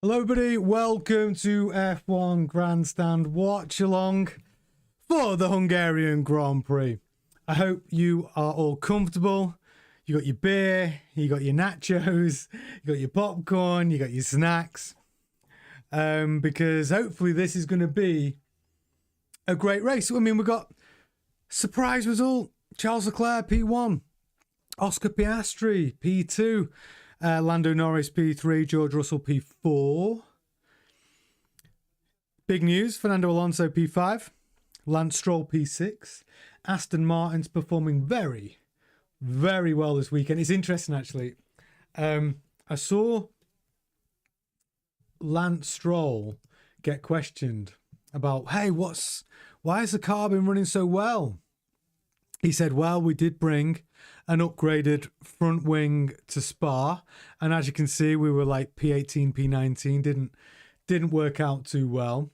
Hello everybody, welcome to F1 Grandstand watch along for the Hungarian Grand Prix. I hope you are all comfortable. You got your beer, you got your nachos, you got your popcorn, you got your snacks. Because hopefully this is going to be a great race. I mean, we've got surprise result. Charles Leclerc P1, Oscar Piastri P2, Lando Norris P3, George Russell P4. Big news, Fernando Alonso P5, Lance Stroll P6. Aston Martin's performing very, very well this weekend. It's interesting actually. I saw Lance Stroll get questioned about, hey, why has the car been running so well? He said, well, we did bring an upgraded front wing to Spa, and as you can see, we were like P18, P19, didn't work out too well.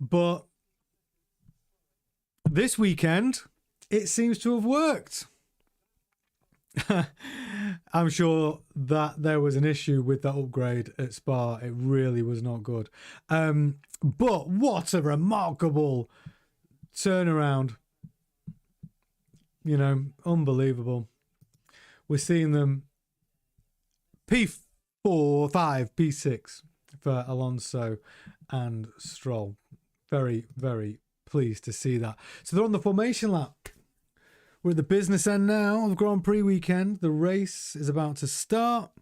But this weekend, it seems to have worked. I'm sure that there was an issue with that upgrade at Spa. It really was not good. But what a remarkable turnaround. You know, unbelievable. We're seeing them P4, 5, P6 for Alonso and Stroll. Very, very pleased to see that. So they're on the formation lap. We're at the business end now of Grand Prix weekend. The race is about to start.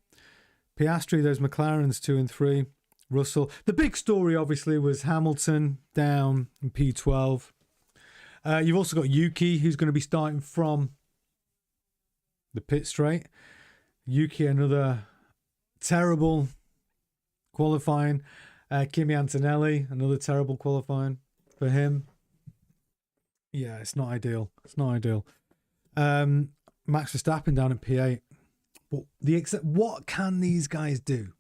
Piastri, those McLarens 2 and 3. Russell. The big story, obviously, was Hamilton down in P12. You've also got Yuki, who's going to be starting from the pit straight. Yuki, another terrible qualifying. Kimi Antonelli, another terrible qualifying for him. Yeah, it's not ideal. It's not ideal. Max Verstappen down at P8. But what can these guys do?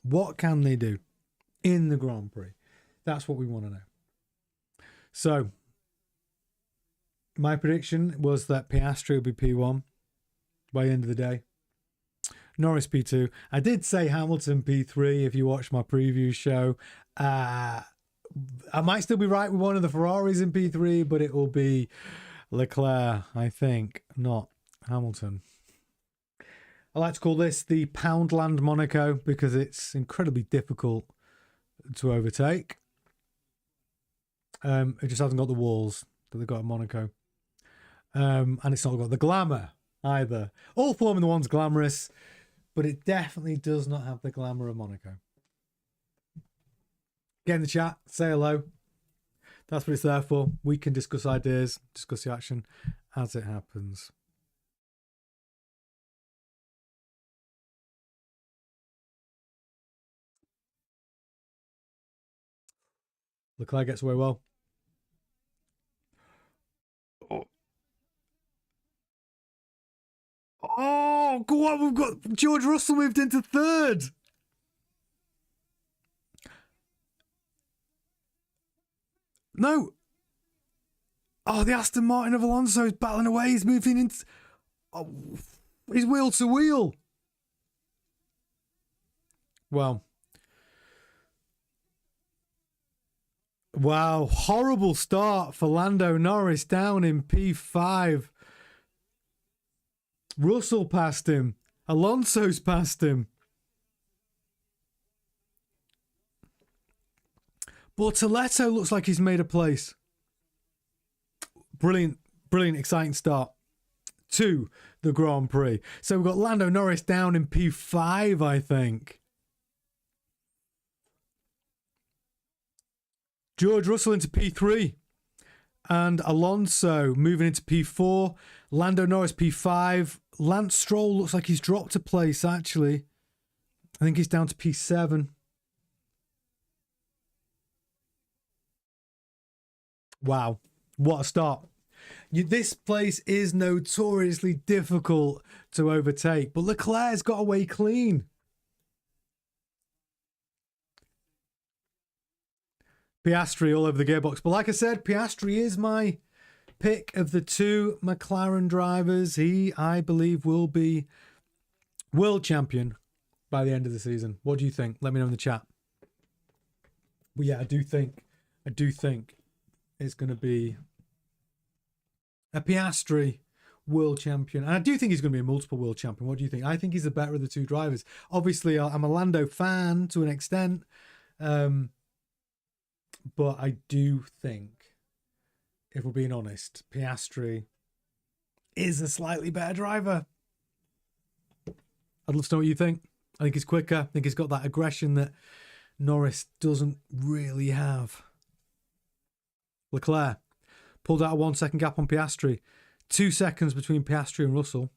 What can they do in the Grand Prix? That's what we want to know. So, my prediction was that Piastri would be P1 by the end of the day. Norris P2. I did say Hamilton P3 if you watched my preview show. I might still be right with one of the Ferraris in P3, but it will be Leclerc, I think, not Hamilton. I like to call this the Poundland Monaco because it's incredibly difficult to overtake. It just hasn't got the walls that they've got in Monaco. And it's not got the glamour either. All Formula One's glamorous, but it definitely does not have the glamour of Monaco. Get in the chat, say hello. That's what it's there for. We can discuss ideas, discuss the action as it happens. Leclerc gets away well. Oh, go on. We've got George Russell moved into third. No. Oh, the Aston Martin of Alonso is battling away. He's moving into... Oh, he's wheel to wheel. Wow. Wow. Horrible start for Lando Norris down in P5. Russell passed him. Alonso's passed him. Bortoletto looks like he's made a place. Brilliant, brilliant, exciting start to the Grand Prix. So we've got Lando Norris down in P5, I think. George Russell into P3. And Alonso moving into P4. Lando Norris P5. Lance Stroll looks like he's dropped a place, actually. I think he's down to P7. Wow. What a start. This place is notoriously difficult to overtake, but Leclerc's got away clean. Piastri all over the gearbox. But like I said, Piastri is my pick of the two McLaren drivers. He, I believe, will be world champion by the end of the season. What do you think? Let me know in the chat. But yeah, I do think it's going to be a Piastri world champion. And I do think he's going to be a multiple world champion. What do you think? I think he's the better of the two drivers. Obviously, I'm a Lando fan to an extent. But I do think, if we're being honest, Piastri is a slightly better driver. I'd love to know what you think. I think he's quicker. I think he's got that aggression that Norris doesn't really have. Leclerc pulled out a 1 second gap on Piastri. 2 seconds between Piastri and Russell.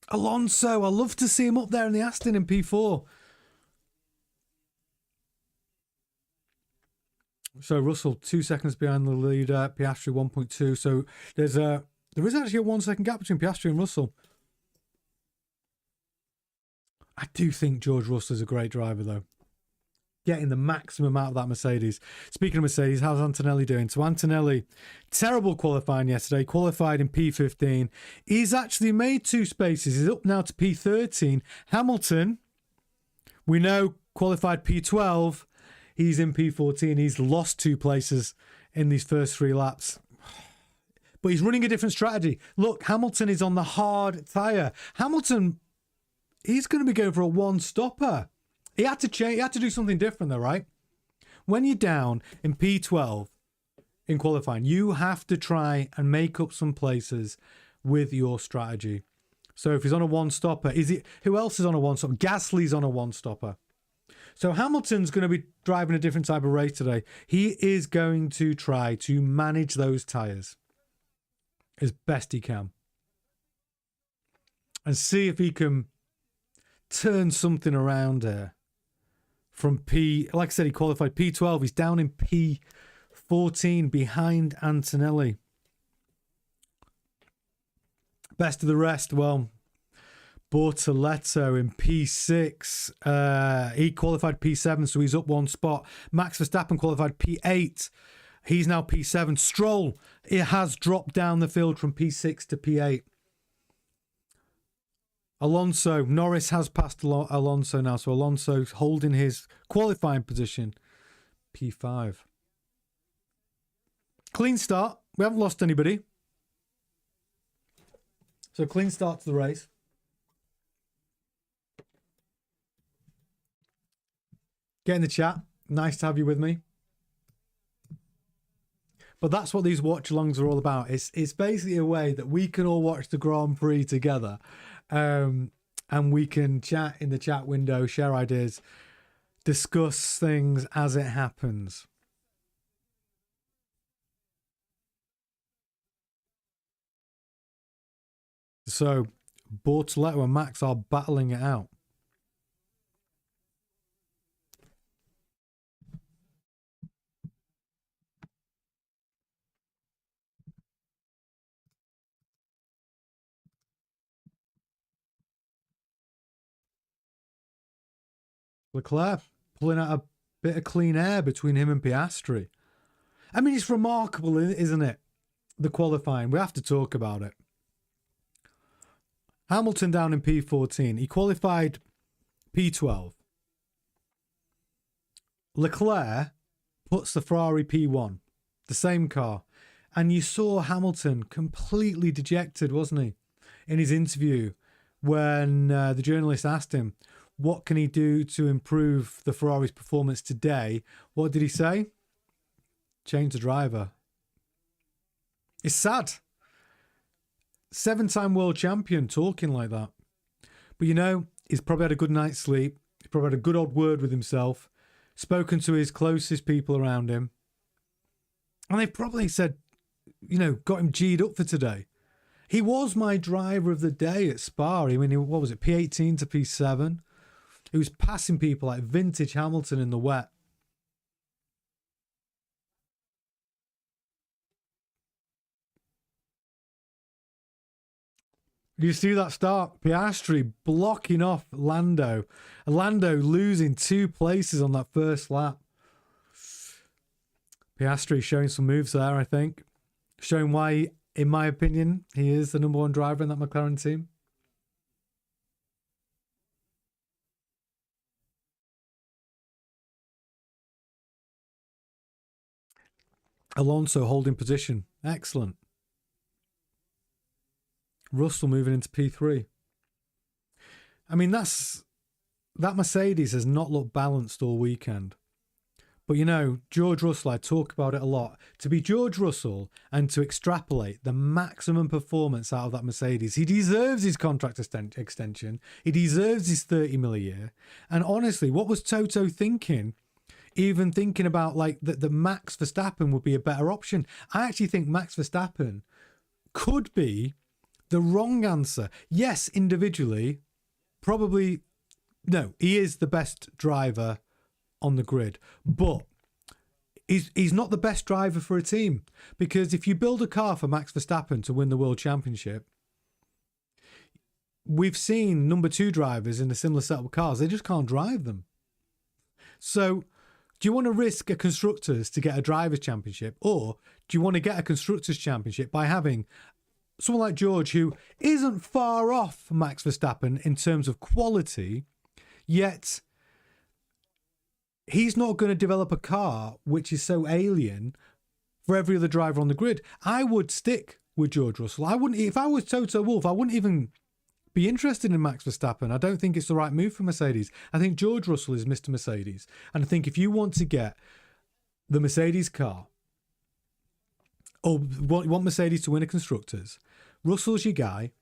Alonso, I love to see him up there in the Aston in P4. So Russell 2 seconds behind the leader, Piastri 1.2. So there is actually a 1 second gap between Piastri and Russell. I do think George Russell is a great driver though. Getting the maximum out of that Mercedes. Speaking of Mercedes, how's Antonelli doing? So Antonelli, terrible qualifying yesterday, qualified in P15. He's actually made 2 spaces. He's up now to P13. Hamilton, we know, qualified P12. He's in P14. He's lost 2 places in these first 3 laps. But he's running a different strategy. Look, Hamilton is on the hard tyre. Hamilton, he's going to be going for a one-stopper. He had to change. He had to do something different, though, right? When you're down in P12 in qualifying, you have to try and make up some places with your strategy. So if he's on a one-stopper, who else is on a one-stopper? Gasly's on a one-stopper. So Hamilton's going to be driving a different type of race today. He is going to try to manage those tyres as best he can and see if he can turn something around here. From like I said, he qualified P12. He's down in P14 behind Antonelli. Best of the rest, well, Bortoletto in P6. He qualified P7, so he's up 1 spot. Max Verstappen qualified P8. He's now P7. Stroll, it has dropped down the field from P6 to P8. Alonso, Norris has passed Alonso now, so Alonso's holding his qualifying position, P5. Clean start. We haven't lost anybody. So clean start to the race. Get in the chat. Nice to have you with me. But that's what these watch-alongs are all about. It's basically a way that we can all watch the Grand Prix together. And we can chat in the chat window, share ideas, discuss things as it happens. So Bortoletto and Max are battling it out. Leclerc pulling out a bit of clean air between him and Piastri. I mean, it's remarkable, isn't it? The qualifying. We have to talk about it. Hamilton down in P14. He qualified P12. Leclerc puts the Ferrari P1. The same car. And you saw Hamilton completely dejected, wasn't he? In his interview when the journalist asked him, what can he do to improve the Ferrari's performance today? What did he say? Change the driver. It's sad. 7-time world champion talking like that. But you know, he's probably had a good night's sleep. He's probably had a good old word with himself. Spoken to his closest people around him. And they've probably said, you know, got him G'd up for today. He was my driver of the day at Spa. I mean, what was it? P18 to P7. He was passing people like vintage Hamilton in the wet. Do you see that start? Piastri blocking off Lando. Lando losing 2 places on that first lap. Piastri showing some moves there, I think. Showing why, in my opinion, he is the #1 driver in that McLaren team. Alonso holding position. Excellent. Russell moving into P3. I mean, that Mercedes has not looked balanced all weekend. But, you know, George Russell, I talk about it a lot. To be George Russell and to extrapolate the maximum performance out of that Mercedes, he deserves his contract extension. He deserves his 30 mil a year. And honestly, what was Toto thinking? Even thinking about like that Max Verstappen would be a better option. I actually think Max Verstappen could be the wrong answer. Yes, individually, probably, no, he is the best driver on the grid, but he's not the best driver for a team, because if you build a car for Max Verstappen to win the World Championship, we've seen number 2 drivers in a similar setup of cars, they just can't drive them. So do you want to risk a Constructors to get a Drivers' Championship, or do you want to get a Constructors' Championship by having someone like George, who isn't far off Max Verstappen in terms of quality, yet he's not going to develop a car which is so alien for every other driver on the grid? I would stick with George Russell. I wouldn't, if I was Toto Wolff, I wouldn't even be interested in Max Verstappen. I don't think it's the right move for Mercedes. I think George Russell is Mr. Mercedes. And I think if you want to get the Mercedes car, or want Mercedes to win a Constructors, Russell's your guy.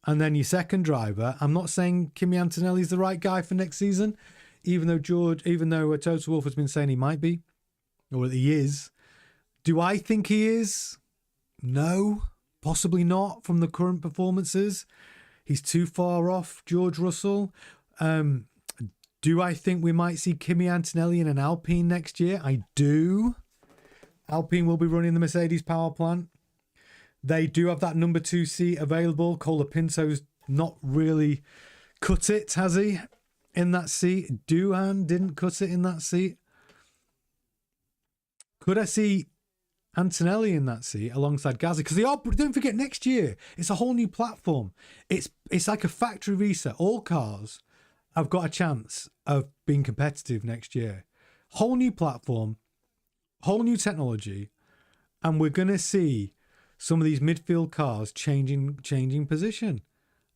And then your second driver, I'm not saying Kimi Antonelli's the right guy for next season, even though Toto Wolff has been saying he might be, or that he is. Do I think he is? No, possibly not from the current performances. He's too far off George Russell. Do I think we might see Kimi Antonelli in an Alpine next year? I do. Alpine will be running the Mercedes power plant. They do have that number 2 seat available. Colapinto's not really cut it, has he? In that seat. Doohan didn't cut it in that seat. Could I see Antonelli in that seat alongside Gasly? Because don't forget, next year it's a whole new platform. It's like a factory reset. All cars have got a chance of being competitive next year. Whole new platform, whole new technology, and we're going to see some of these midfield cars changing position.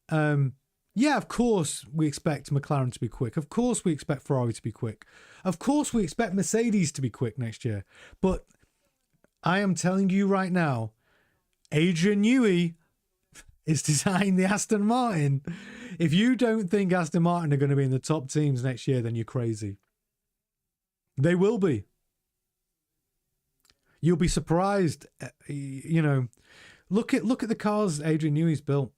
Yeah, of course we expect McLaren to be quick. Of course we expect Ferrari to be quick. Of course we expect Mercedes to be quick next year. But I am telling you right now, Adrian Newey is designing the Aston Martin. If you don't think Aston Martin are going to be in the top teams next year, then you're crazy. They will be. You'll be surprised. You know, look at the cars Adrian Newey's built.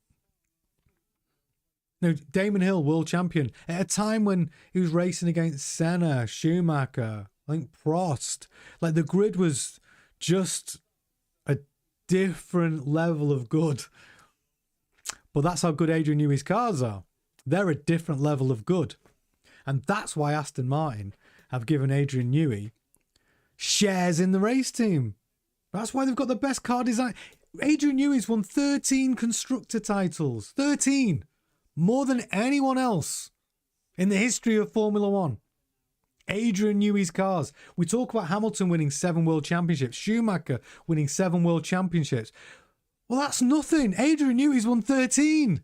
No, Damon Hill, world champion, at a time when he was racing against Senna, Schumacher, I think Prost. Like, the grid was just a different level of good. But that's how good Adrian Newey's cars are. They're a different level of good. And that's why Aston Martin have given Adrian Newey shares in the race team. That's why they've got the best car design. Adrian Newey's won 13 constructor titles. 13. More than anyone else in the history of Formula One. Adrian Newey's cars. We talk about Hamilton winning 7 world championships. Schumacher winning 7 world championships. Well, that's nothing. Adrian Newey's won 13.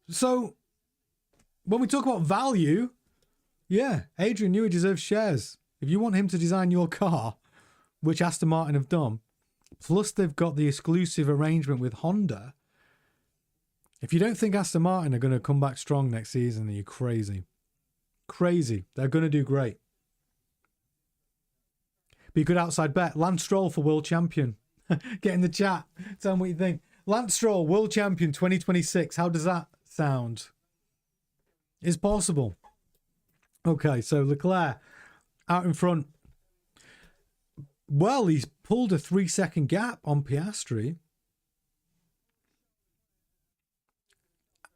So, when we talk about value, yeah, Adrian Newey deserves shares. If you want him to design your car, which Aston Martin have done, plus they've got the exclusive arrangement with Honda. If you don't think Aston Martin are going to come back strong next season, then you're crazy. Crazy. They're going to do great. Be a good outside bet. Lance Stroll for world champion. Get in the chat. Tell me what you think. Lance Stroll, world champion 2026. How does that sound? It's possible. Okay, so Leclerc out in front. Well, he's pulled a 3-second gap on Piastri.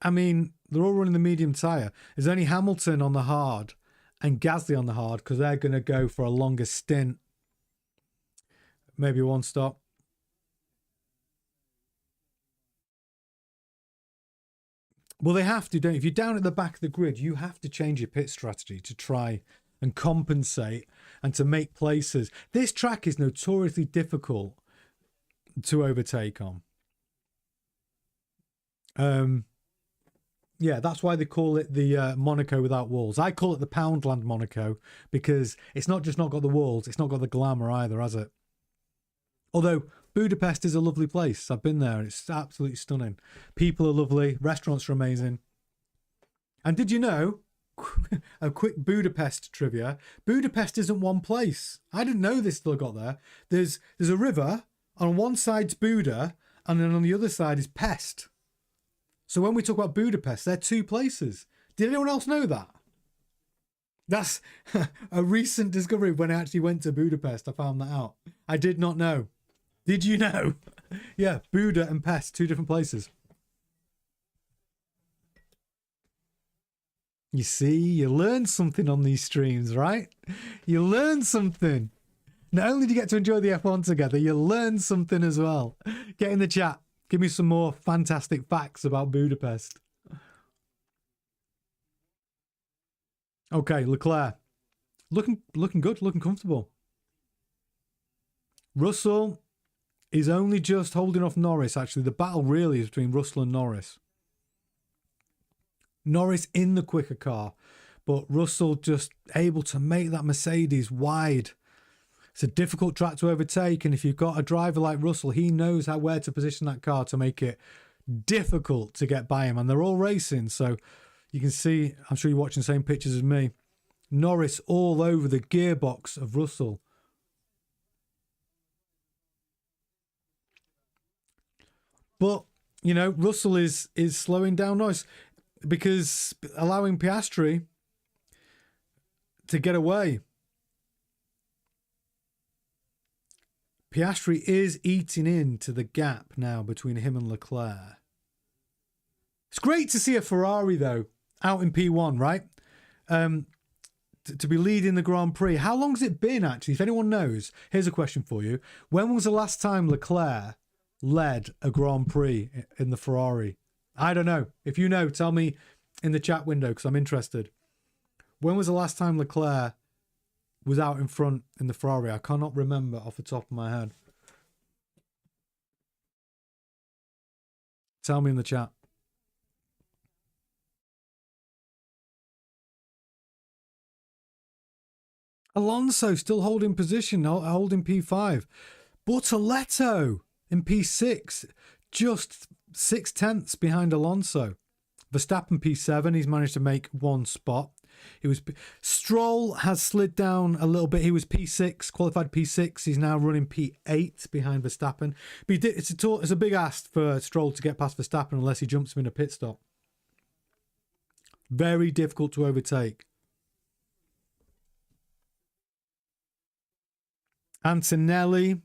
I mean, they're all running the medium tyre. There's only Hamilton on the hard and Gasly on the hard because they're going to go for a longer stint. Maybe one stop. Well, they have to, don't you? If you're down at the back of the grid, you have to change your pit strategy to try and compensate and to make places. This track is notoriously difficult to overtake on. Yeah, that's why they call it the Monaco without walls. I call it the Poundland Monaco because it's not just not got the walls, it's not got the glamour either, has it? Although Budapest is a lovely place. I've been there and it's absolutely stunning. People are lovely, restaurants are amazing. And did you know, a quick Budapest trivia, Budapest isn't one place. I didn't know this till I got there. There's a river, on one side's Buda, and then on the other side is Pest. So when we talk about Budapest, they're two places. Did anyone else know that? That's a recent discovery. When I actually went to Budapest, I found that out. I did not know. Did you know? Yeah, Buda and Pest, two different places. You see, you learn something on these streams, right? You learn something. Not only do you get to enjoy the F1 together, you learn something as well. Get in the chat. Give me some more fantastic facts about Budapest. Okay, Leclerc. Looking good, looking comfortable. Russell is only just holding off Norris, actually. The battle really is between Russell and Norris. Norris in the quicker car, but Russell just able to make that Mercedes wide. It's a difficult track to overtake, and if you've got a driver like Russell, he knows where to position that car to make it difficult to get by him. And they're all racing, so you can see, I'm sure you're watching the same pictures as me, Norris all over the gearbox of Russell. But, you know, Russell is slowing down Norris because allowing Piastri to get away. Piastri is eating into the gap now between him and Leclerc. It's great to see a Ferrari, though, out in P1, right? To be leading the Grand Prix. How long has it been, actually? If anyone knows, here's a question for you. When was the last time Leclerc led a Grand Prix in the Ferrari? I don't know. If you know, tell me in the chat window because I'm interested. When was the last time Leclerc was out in front in the Ferrari? I cannot remember off the top of my head. Tell me in the chat. Alonso still holding position, holding P5. Bortoletto in P6, just 0.6 behind Alonso. Verstappen P7, he's managed to make one spot. Stroll has slid down a little bit. He was P6, qualified P6. He's now running P8 behind Verstappen. But it's a big ask for Stroll to get past Verstappen unless he jumps him in a pit stop. Very difficult to overtake. Antonelli,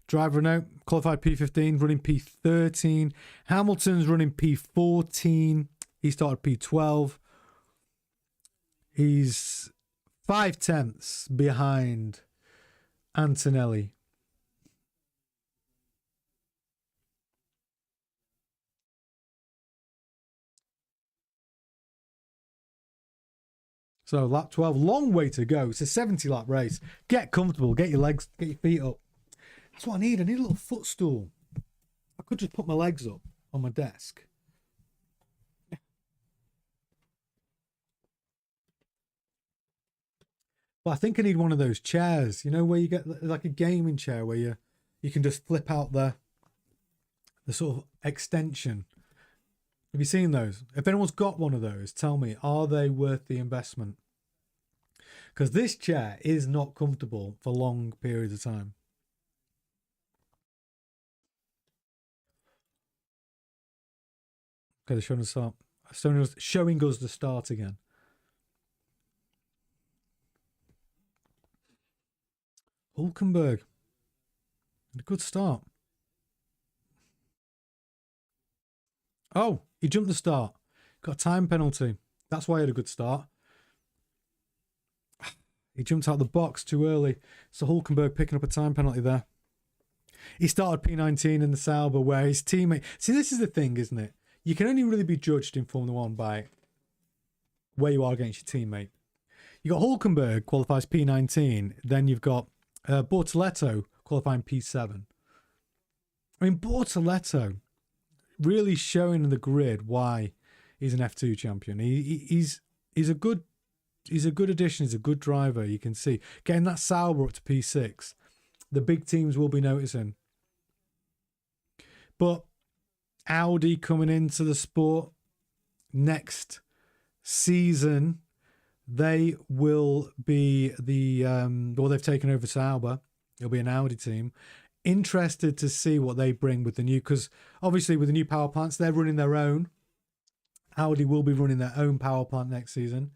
driver note, qualified P15, running P13. Hamilton's running P14. He started P12. He's 0.5 behind Antonelli. So lap 12, long way to go. It's a 70 lap race. Get comfortable, get your legs, get your feet up. That's what I need. I need a little footstool. I could just put my legs up on my desk. But I think I need one of those chairs, you know, where you get like a gaming chair where you can just flip out the sort of extension. Have you seen those? If anyone's got one of those, tell me, are they worth the investment? Because this chair is not comfortable for long periods of time. Okay, they're showing us up. Showing us the start again. Hulkenberg. A good start. Oh, he jumped the start. Got a time penalty. That's why he had a good start. He jumped out the box too early. So Hulkenberg picking up a time penalty there. He started P19 in the Sauber where his teammate... See, this is the thing, isn't it? You can only really be judged in Formula 1 by where you are against your teammate. You got Hulkenberg qualifies P19. Then you've got Bortoleto qualifying P7. I mean, Bortoleto really showing the grid why he's an F2 champion. He's a good addition. He's a good driver. You can see getting that Sauber up to P6. The big teams will be noticing. But Audi coming into the sport next season, they will be they've taken over Sauber. It'll be an Audi team. Interested to see what they bring with the new, because obviously with the new power plants, they're running their own. Audi will be running their own power plant next season.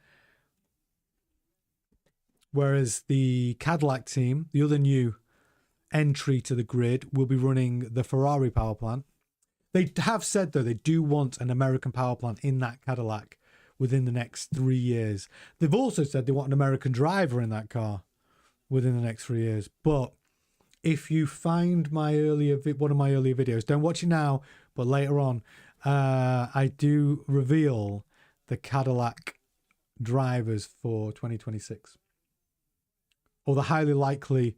Whereas the Cadillac team, the other new entry to the grid, will be running the Ferrari power plant. They have said, though, they do want an American power plant in that Cadillac within the next 3 years. They've also said they want an American driver in that car within the next 3 years. But if you find one of my earlier videos, don't watch it now, but later on, I do reveal the Cadillac drivers for 2026. Or the highly likely,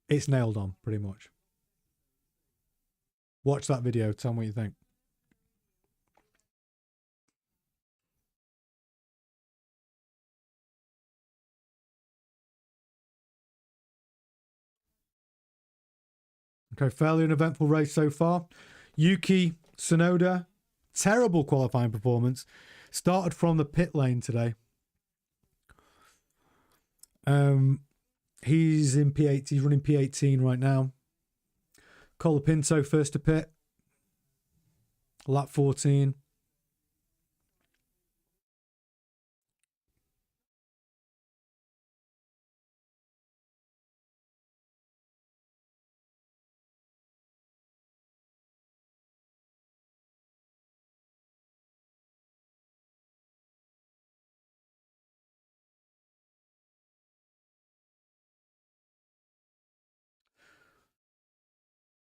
it's nailed on, pretty much. Watch that video, tell me what you think. Okay, fairly uneventful race so far. Yuki Tsunoda, terrible qualifying performance. Started from the pit lane today. He's in P8. He's running P18 right now. Colapinto first to pit. Lap 14.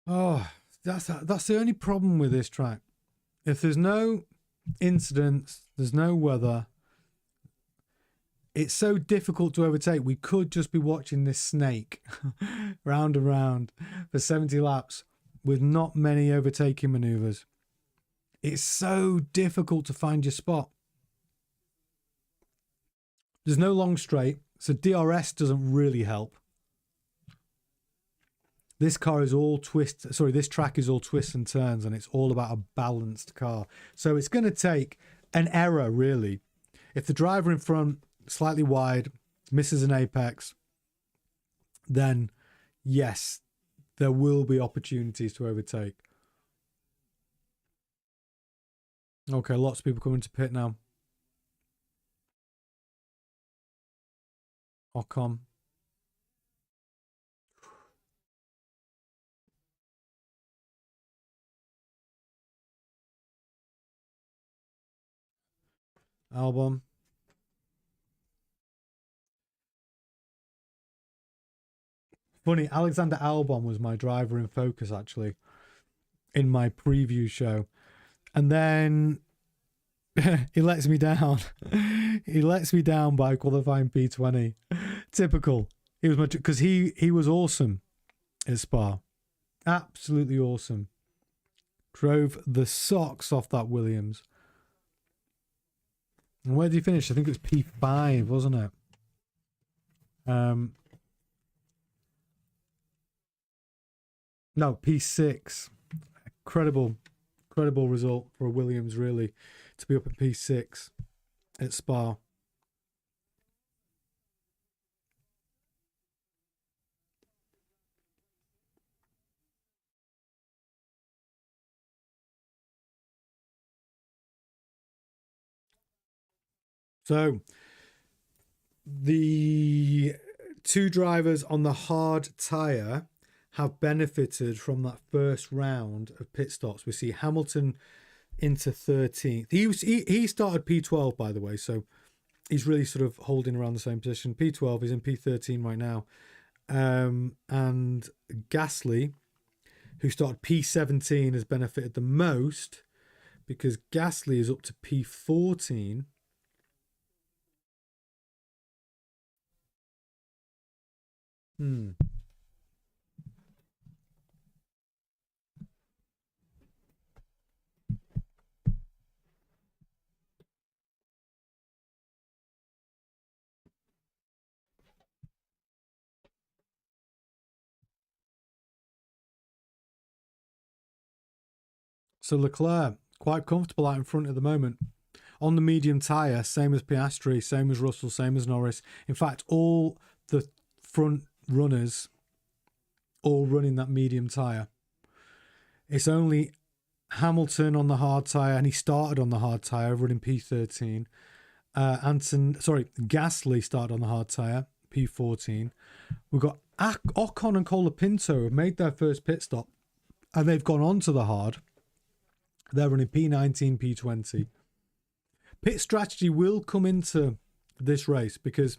Oh, that's the only problem with this track. If there's no incidents, there's no weather, it's so difficult to overtake. We could just be watching this snake round and round for 70 laps with not many overtaking maneuvers. It's so difficult to find your spot. There's no long straight, so DRS doesn't really help. This car is all this track is all twists and turns, and it's all about a balanced car. So it's going to take an error, really. If the driver in front, slightly wide, misses an apex, then yes, there will be opportunities to overtake. Okay, lots of people coming to pit now. Ocon. Albon. Funny, Alexander Albon was my driver in focus, actually, in my preview show. And then he lets me down. He lets me down by qualifying P20. Typical. He was because he was awesome at Spa. Absolutely awesome. Drove the socks off that Williams. And where did he finish? I think it was P5, wasn't it? No, P6. Incredible result for Williams, really, to be up at P6 at Spa. So the two drivers on the hard tyre have benefited from that first round of pit stops. We see Hamilton into 13th. He started P12, by the way, so he's really sort of holding around the same position. P12, he's in P13 right now. And Gasly, who started P17, has benefited the most because Gasly is up to P14 Hmm. So Leclerc, quite comfortable out in front at the moment. On the medium tyre, same as Piastri, same as Russell, same as Norris. In fact, all the front runners all running that medium tyre. It's only Hamilton on the hard tyre, and he started on the hard tyre, running P13. Gasly started on the hard tyre, P14. We've got Ocon and Colapinto have made their first pit stop, and they've gone on to the hard. They're running P19, P20. Pit strategy will come into this race because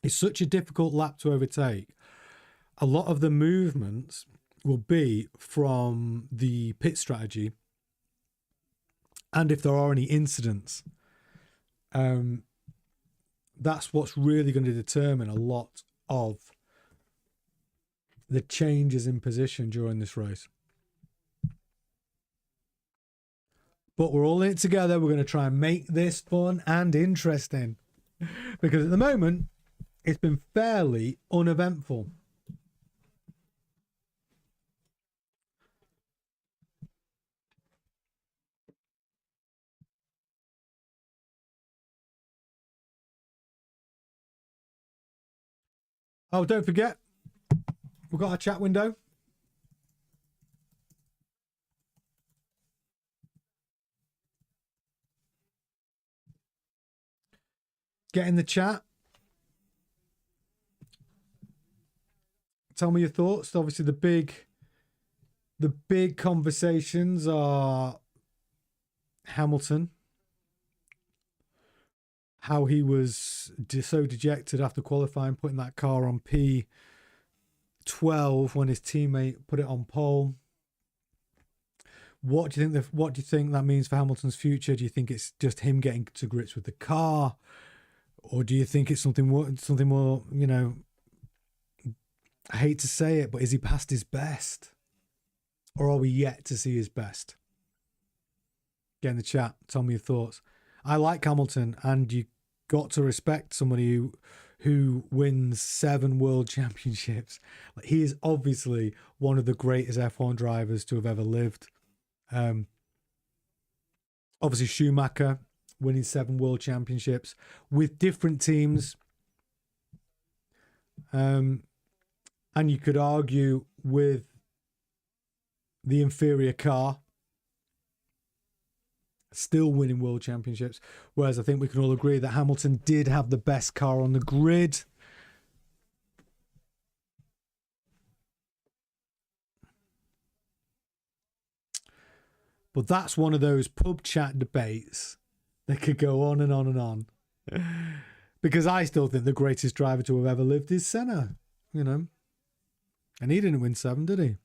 it's such a difficult lap to overtake. A lot of the movements will be from the pit strategy, and if there are any incidents, that's what's really going to determine a lot of the changes in position during this race. But we're all in it together. We're going to try and make this fun and interesting, because at the moment it's been fairly uneventful. Oh, don't forget, we've got our chat window. Get in the chat. Tell me your thoughts. Obviously, the big conversations are Hamilton, how he was so dejected after qualifying, putting that car on P12 when his teammate put it on pole. What do you think that means for Hamilton's future? Do you think it's just him getting to grips with the car, or do you think it's something more? You know, I hate to say it, but is he past his best, or are we yet to see his best? Get in the chat. Tell me your thoughts. I like Hamilton, and you got to respect somebody who wins 7 world championships. He is obviously one of the greatest F1 drivers to have ever lived. Obviously Schumacher winning 7 world championships with different teams. And you could argue with the inferior car still winning world championships, whereas I think we can all agree that Hamilton did have the best car on the grid. But that's one of those pub chat debates that could go on and on and on. Because I still think the greatest driver to have ever lived is Senna, you know. And he didn't win 7, did he?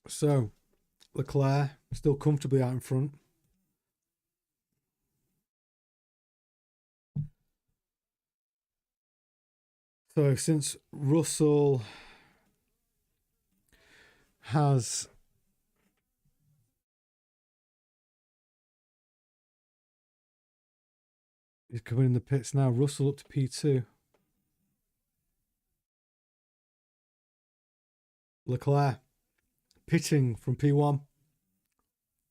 So, Leclerc still comfortably out in front. So, since Russell has he's coming in the pits now, Russell up to P2. Leclerc pitting from P1.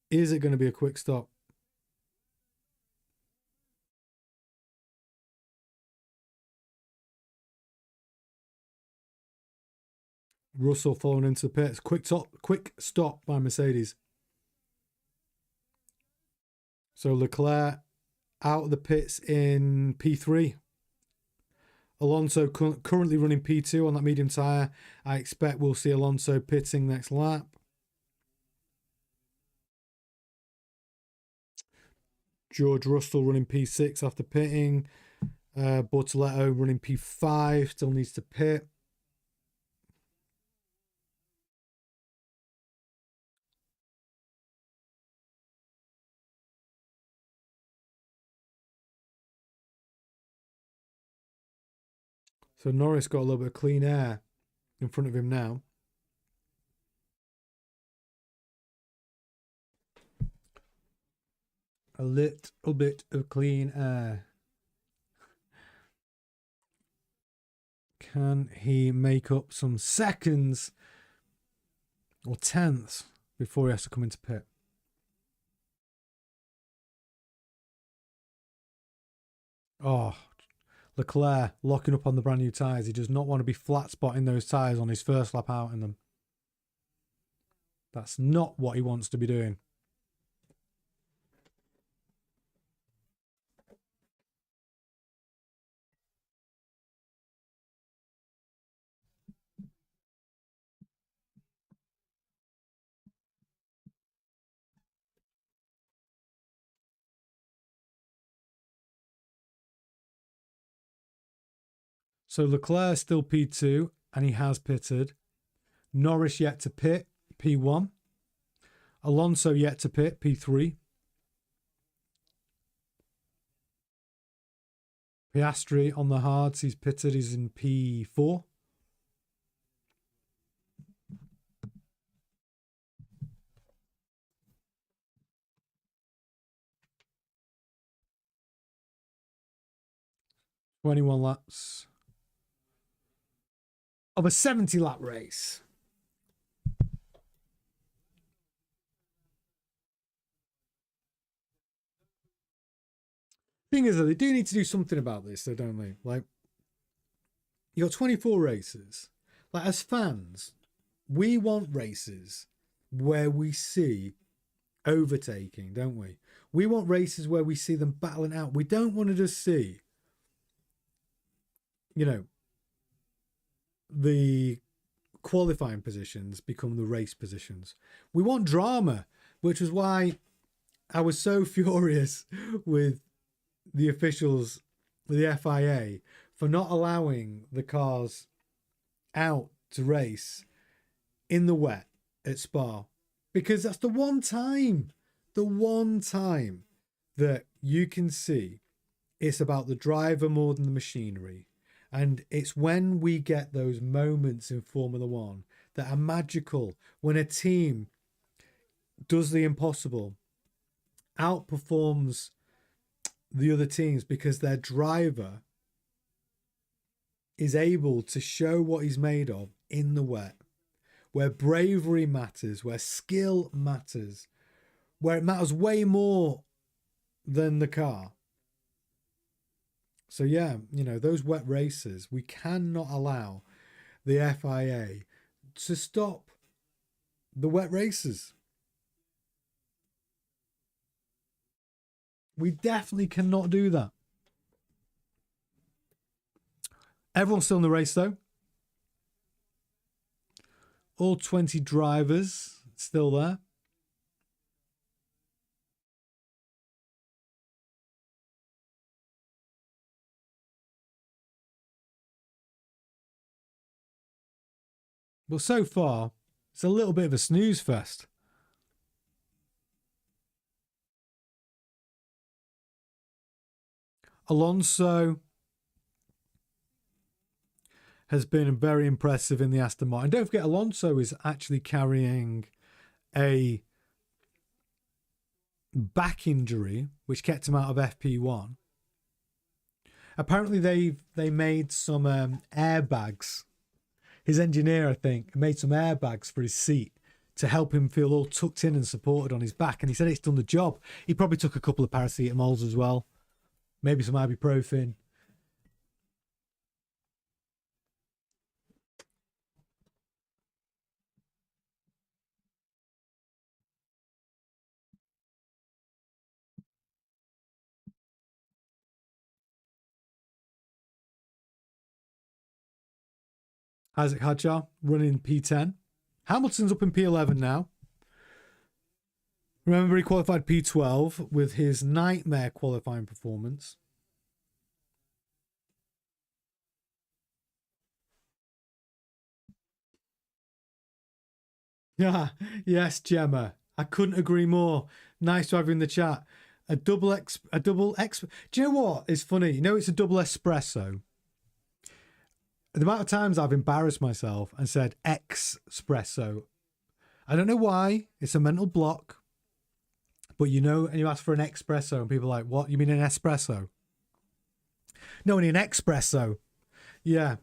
Is it going to be a quick stop? Russell falling into the pits. Quick stop by Mercedes. So Leclerc out of the pits in P3. Alonso currently running P2 on that medium tyre. I expect we'll see Alonso pitting next lap. George Russell running P6 after pitting. Bortoletto running P5, still needs to pit. So Norris got a little bit of clean air in front of him now. A little bit of clean air. Can he make up some seconds or tenths before he has to come into pit? Oh, Leclerc locking up on the brand new tyres. He does not want to be flat spotting those tyres on his first lap out in them. That's not what he wants to be doing. So Leclerc still P2 and he has pitted. Norris yet to pit, P1. Alonso yet to pit, P3. Piastri on the hards, he's pitted, he's in P4. "21 laps of a 70-lap race." Thing is, though, they do need to do something about this, though, don't they? Like, you got 24 races. Like, as fans, we want races where we see overtaking, don't we? We want races where we see them battling out. We don't want to just see, you know, the qualifying positions become the race positions. We want drama, which was why I was so furious with the officials, the FIA, for not allowing the cars out to race in the wet at Spa, because that's the one time that you can see it's about the driver more than the machinery. And it's when we get those moments in Formula One that are magical, when a team does the impossible, outperforms the other teams because their driver is able to show what he's made of in the wet, where bravery matters, where skill matters, where it matters way more than the car. So yeah, you know, those wet races, we cannot allow the FIA to stop the wet races. We definitely cannot do that. Everyone's still in the race, though. All 20 drivers still there. Well, so far, it's a little bit of a snooze fest. Alonso has been very impressive in the Aston Martin. Don't forget, Alonso is actually carrying a back injury, which kept him out of FP1. Apparently, they made some airbags. His engineer, I think, made some airbags for his seat to help him feel all tucked in and supported on his back. And he said it's done the job. He probably took a couple of paracetamols as well. Maybe some ibuprofen. Isaac Hadjar running P10. Hamilton's up in P11 now. Remember, he qualified P12 with his nightmare qualifying performance. Yeah, yes, Gemma. I couldn't agree more. Nice to have you in the chat. A double X. Do you know what? It's funny. You know, it's a double espresso. The amount of times I've embarrassed myself and said espresso. I don't know why. It's a mental block. But you know, and you ask for an espresso, and people are like, what? You mean an espresso? No, I mean an espresso. Yeah,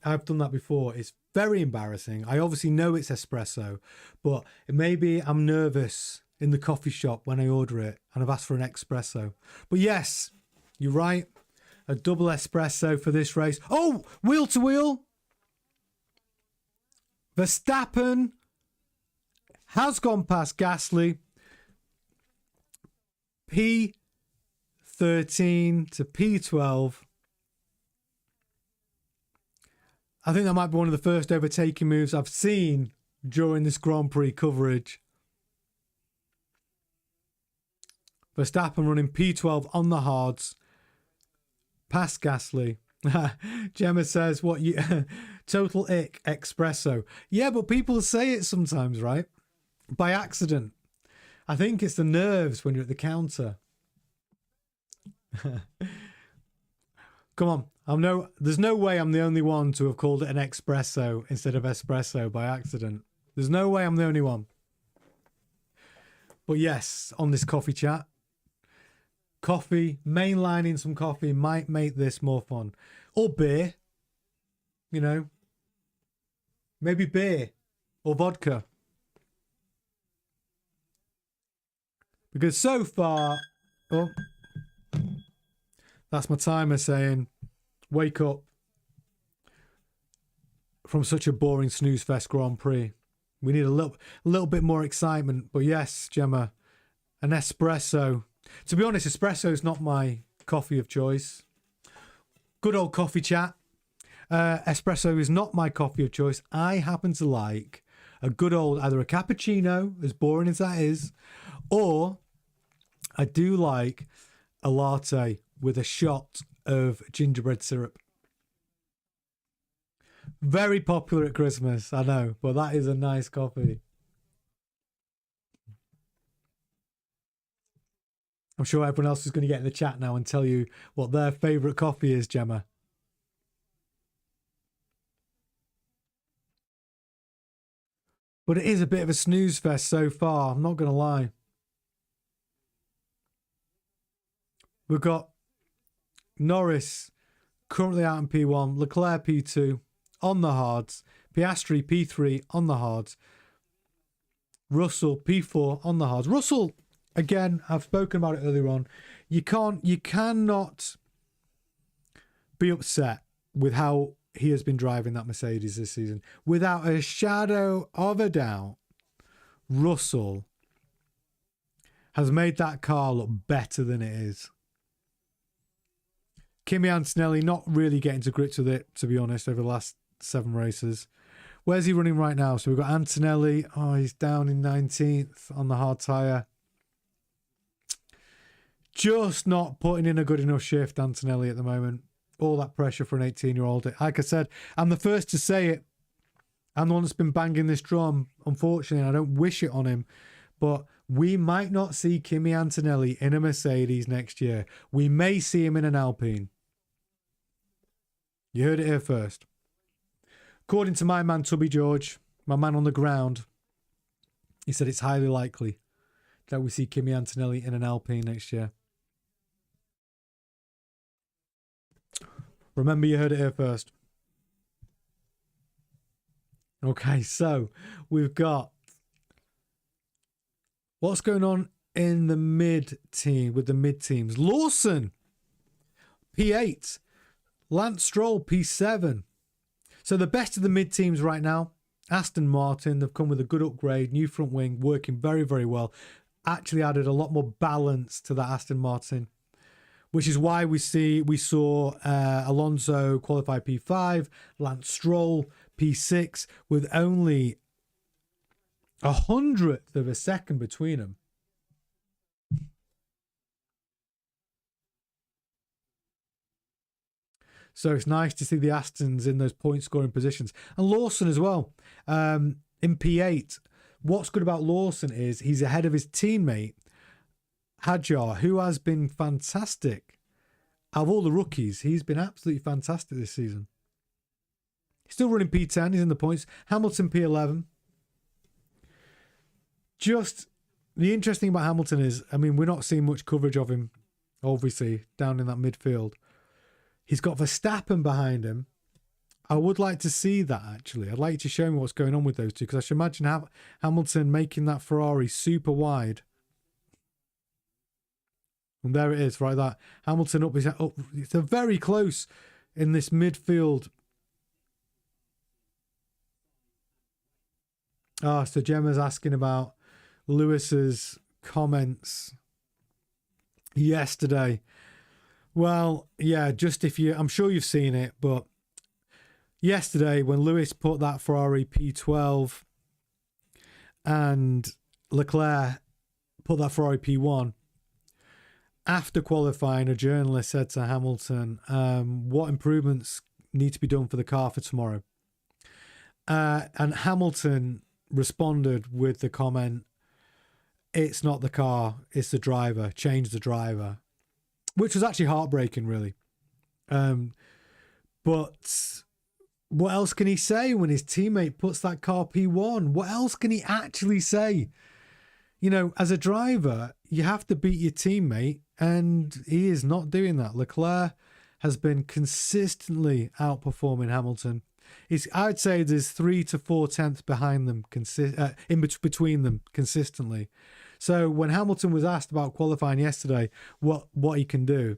I've done that before. It's very embarrassing. I obviously know it's espresso, but maybe I'm nervous in the coffee shop when I order it and I've asked for an espresso. But yes, you're right. A double espresso for this race. Oh, wheel to wheel. Verstappen has gone past Gasly. P13 to P12. I think that might be one of the first overtaking moves I've seen during this Grand Prix coverage. Verstappen running P12 on the hards. Past Gasly. Gemma says, what you... total ick, espresso. Yeah, but people say it sometimes, right? By accident. I think it's the nerves when you're at the counter. Come on. There's no way I'm the only one to have called it an espresso instead of espresso by accident. There's no way I'm the only one. But yes, on this coffee chat, coffee, mainlining some coffee might make this more fun. Or beer. You know. Maybe beer or vodka. Because so far... Oh, that's my timer saying, wake up from such a boring snooze fest Grand Prix. We need a little bit more excitement. But yes, Gemma, an espresso. To be honest, espresso is not my coffee of choice. Good old coffee chat. Espresso is not my coffee of choice. I happen to like a good old, either a cappuccino, as boring as that is, or I do like a latte with a shot of gingerbread syrup. Very popular at Christmas, I know, but that is a nice coffee. I'm sure everyone else is going to get in the chat now and tell you what their favourite coffee is, Gemma. But it is a bit of a snooze fest so far, I'm not going to lie. We've got Norris currently out in P1, Leclerc P2 on the hards, Piastri P3 on the hards, Russell P4 on the hards. Russell, again, I've spoken about it earlier on. You cannot be upset with how he has been driving that Mercedes this season. Without a shadow of a doubt, Russell has made that car look better than it is. Kimi Antonelli not really getting to grips with it, to be honest, over the last 7 races. Where's he running right now? So we've got Antonelli. Oh, he's down in 19th on the hard tyre. Just not putting in a good enough shift, Antonelli, at the moment. All that pressure for an 18-year-old. Like I said, I'm the first to say it. I'm the one that's been banging this drum. Unfortunately, I don't wish it on him. But we might not see Kimi Antonelli in a Mercedes next year. We may see him in an Alpine. You heard it here first. According to my man Tubby George, my man on the ground, he said it's highly likely that we see Kimi Antonelli in an Alpine next year. Remember, you heard it here first. Okay, so we've got what's going on in the mid-team with the mid-teams. Lawson, P8. Lance Stroll, P7. So the best of the mid-teams right now, Aston Martin, they've come with a good upgrade, new front wing, working very, very well. Actually added a lot more balance to that Aston Martin, which is why we saw Alonso qualify P5, Lance Stroll P6, with only 100th of a second between them. So it's nice to see the Astons in those point scoring positions. And Lawson as well, in P8. what's good about Lawson is he's ahead of his teammate, Hadjar, who has been fantastic. Out of all the rookies, he's been absolutely fantastic this season. He's still running P10, he's in the points. Hamilton P11. Just the interesting about Hamilton is, I mean, we're not seeing much coverage of him, obviously, down in that midfield. He's got Verstappen behind him. I would like to see that, actually. I'd like you to show me what's going on with those two, because I should imagine Hamilton making that Ferrari super wide. And there it is, right? That Hamilton up. It's a very close in this midfield. So Gemma's asking about Lewis's comments yesterday. Well, yeah, just I'm sure you've seen it, but yesterday when Lewis put that Ferrari P12 and Leclerc put that Ferrari P1, after qualifying, a journalist said to Hamilton, what improvements need to be done for the car for tomorrow? And Hamilton responded with the comment, it's not the car, it's the driver, change the driver, which was actually heartbreaking, really. But what else can he say when his teammate puts that car P1? What else can he actually say? You know, as a driver, you have to beat your teammate, and he is not doing that. Leclerc has been consistently outperforming Hamilton. I'd say there's 3 to 4 tenths behind them, between them consistently. So when Hamilton was asked about qualifying yesterday, what he can do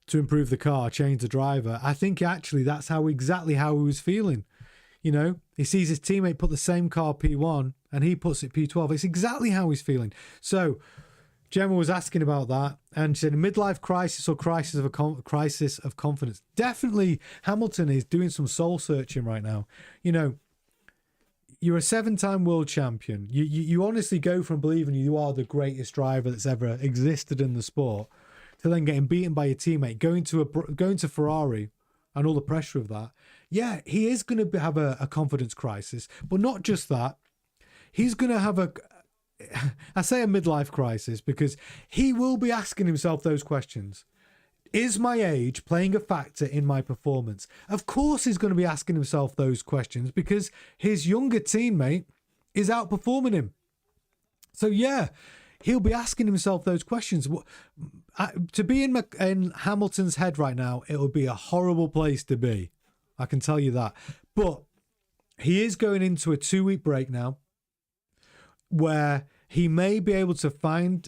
to improve the car, change the driver, I think actually that's exactly how he was feeling. You know, he sees his teammate put the same car P1 and he puts it P12. It's exactly how he's feeling. So Gemma was asking about that, and she said, midlife crisis or crisis of confidence. Definitely Hamilton is doing some soul searching right now. You know, you're a 7-time world champion. You honestly go from believing you are the greatest driver that's ever existed in the sport to then getting beaten by your teammate, going to Ferrari and all the pressure of that. Yeah, he is going to have a confidence crisis, but not just that. He's going to have I say a midlife crisis because he will be asking himself those questions. Is my age playing a factor in my performance? Of course he's going to be asking himself those questions because his younger teammate is outperforming him. So yeah, he'll be asking himself those questions. To be in Hamilton's head right now, it would be a horrible place to be. I can tell you that. But he is going into a 2-week break now, where he may be able to find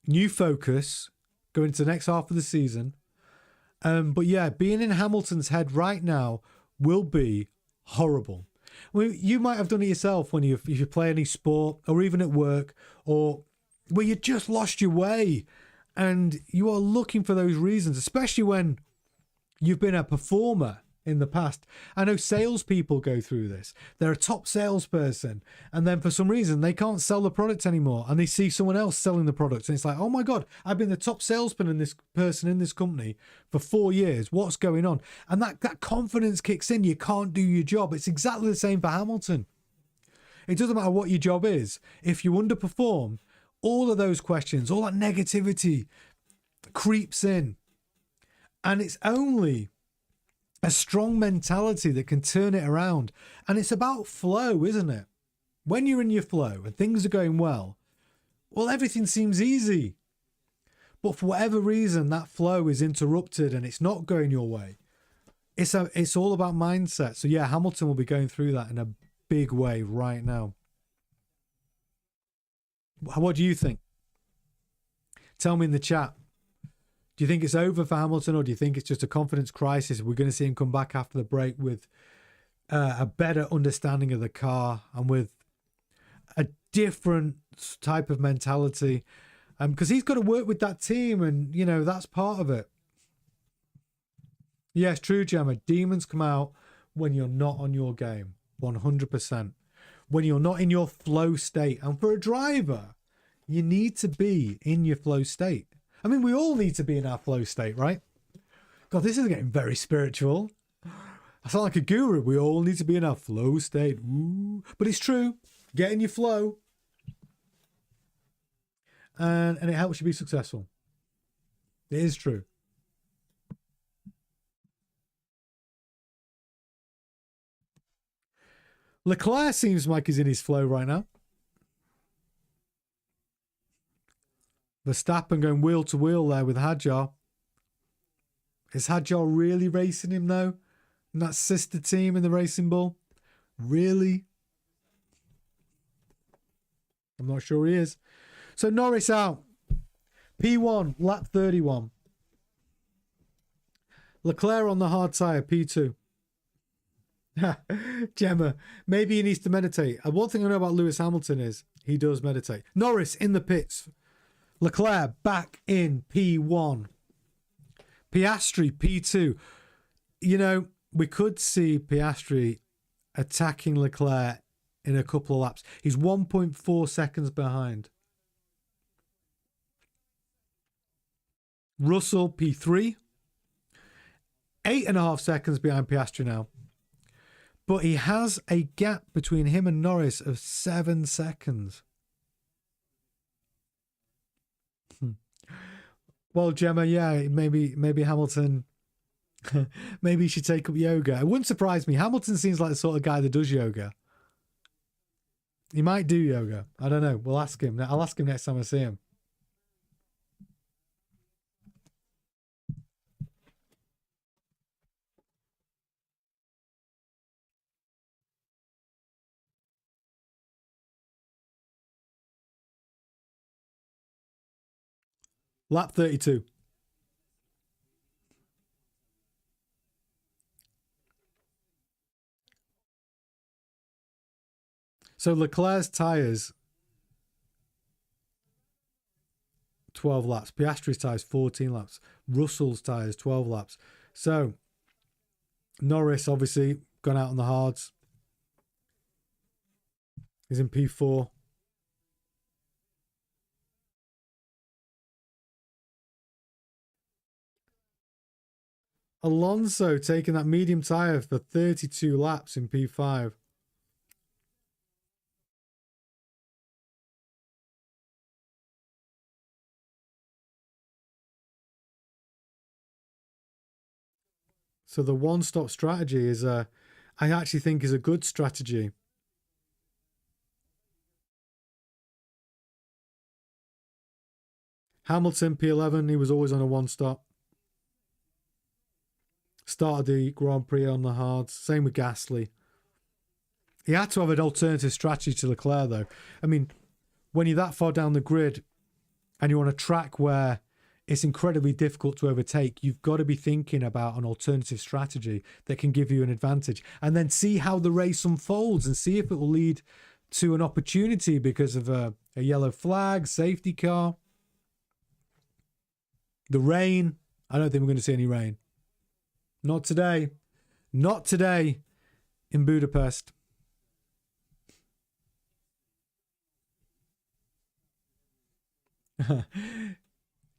new focus going into the next half of the season. But yeah, being in Hamilton's head right now will be horrible. Well, you might have done it yourself when you play any sport or even at work, or where you just lost your way and you are looking for those reasons, especially when you've been a performer in the past. I know salespeople go through this. They're a top salesperson, and then for some reason they can't sell the product anymore, and they see someone else selling the product, and it's like, oh my God, I've been the top salesman in this company for 4 years. What's going on? And that confidence kicks in. You can't do your job. It's exactly the same for Hamilton. It doesn't matter what your job is. If you underperform, all of those questions, all that negativity creeps in, and it's only a strong mentality that can turn it around. And it's about flow, isn't it? When you're in your flow and things are going well, everything seems easy. But for whatever reason, that flow is interrupted and it's not going your way. It's all about mindset. So yeah, Hamilton will be going through that in a big way right now. What do you think? Tell me in the chat. Do you think it's over for Hamilton, or do you think it's just a confidence crisis? We're going to see him come back after the break with a better understanding of the car and with a different type of mentality, because he's got to work with that team, and you know that's part of it. Yes, true, Gemma. Demons come out when you're not on your game, 100%. When you're not in your flow state, and for a driver, you need to be in your flow state. I mean, we all need to be in our flow state, right? God, this is getting very spiritual. I sound like a guru. We all need to be in our flow state. Ooh. But it's true. Get in your flow. And it helps you be successful. It is true. Leclerc seems like he's in his flow right now. Verstappen going wheel to wheel there with Hadjar. Is Hadjar really racing him though? And that sister team in the Racing Bull? Really? I'm not sure he is. So Norris out. P1, lap 31. Leclerc on the hard tyre, P2. Gemma, maybe he needs to meditate. One thing I know about Lewis Hamilton is he does meditate. Norris in the pits. Leclerc back in P1. Piastri P2. You know, we could see Piastri attacking Leclerc in a couple of laps. He's 1.4 seconds behind. Russell P3. 8.5 seconds behind Piastri now. But he has a gap between him and Norris of 7 seconds. Well, Gemma, yeah, maybe Hamilton, maybe he should take up yoga. It wouldn't surprise me. Hamilton seems like the sort of guy that does yoga. He might do yoga. I don't know. We'll ask him. I'll ask him next time I see him. Lap 32. So Leclerc's tyres, 12 laps. Piastri's tyres, 14 laps. Russell's tyres, 12 laps. So Norris, obviously, gone out on the hards. He's in P4. Alonso taking that medium tyre for 32 laps in P5. So the one-stop strategy is, I actually think, is a good strategy. Hamilton, P11, he was always on a one-stop. Started the Grand Prix on the hards. Same with Gasly. He had to have an alternative strategy to Leclerc, though. I mean, when you're that far down the grid and you're on a track where it's incredibly difficult to overtake, you've got to be thinking about an alternative strategy that can give you an advantage. And then see how the race unfolds and see if it will lead to an opportunity because of a yellow flag, safety car. The rain. I don't think we're going to see any rain. Not today. Not today in Budapest.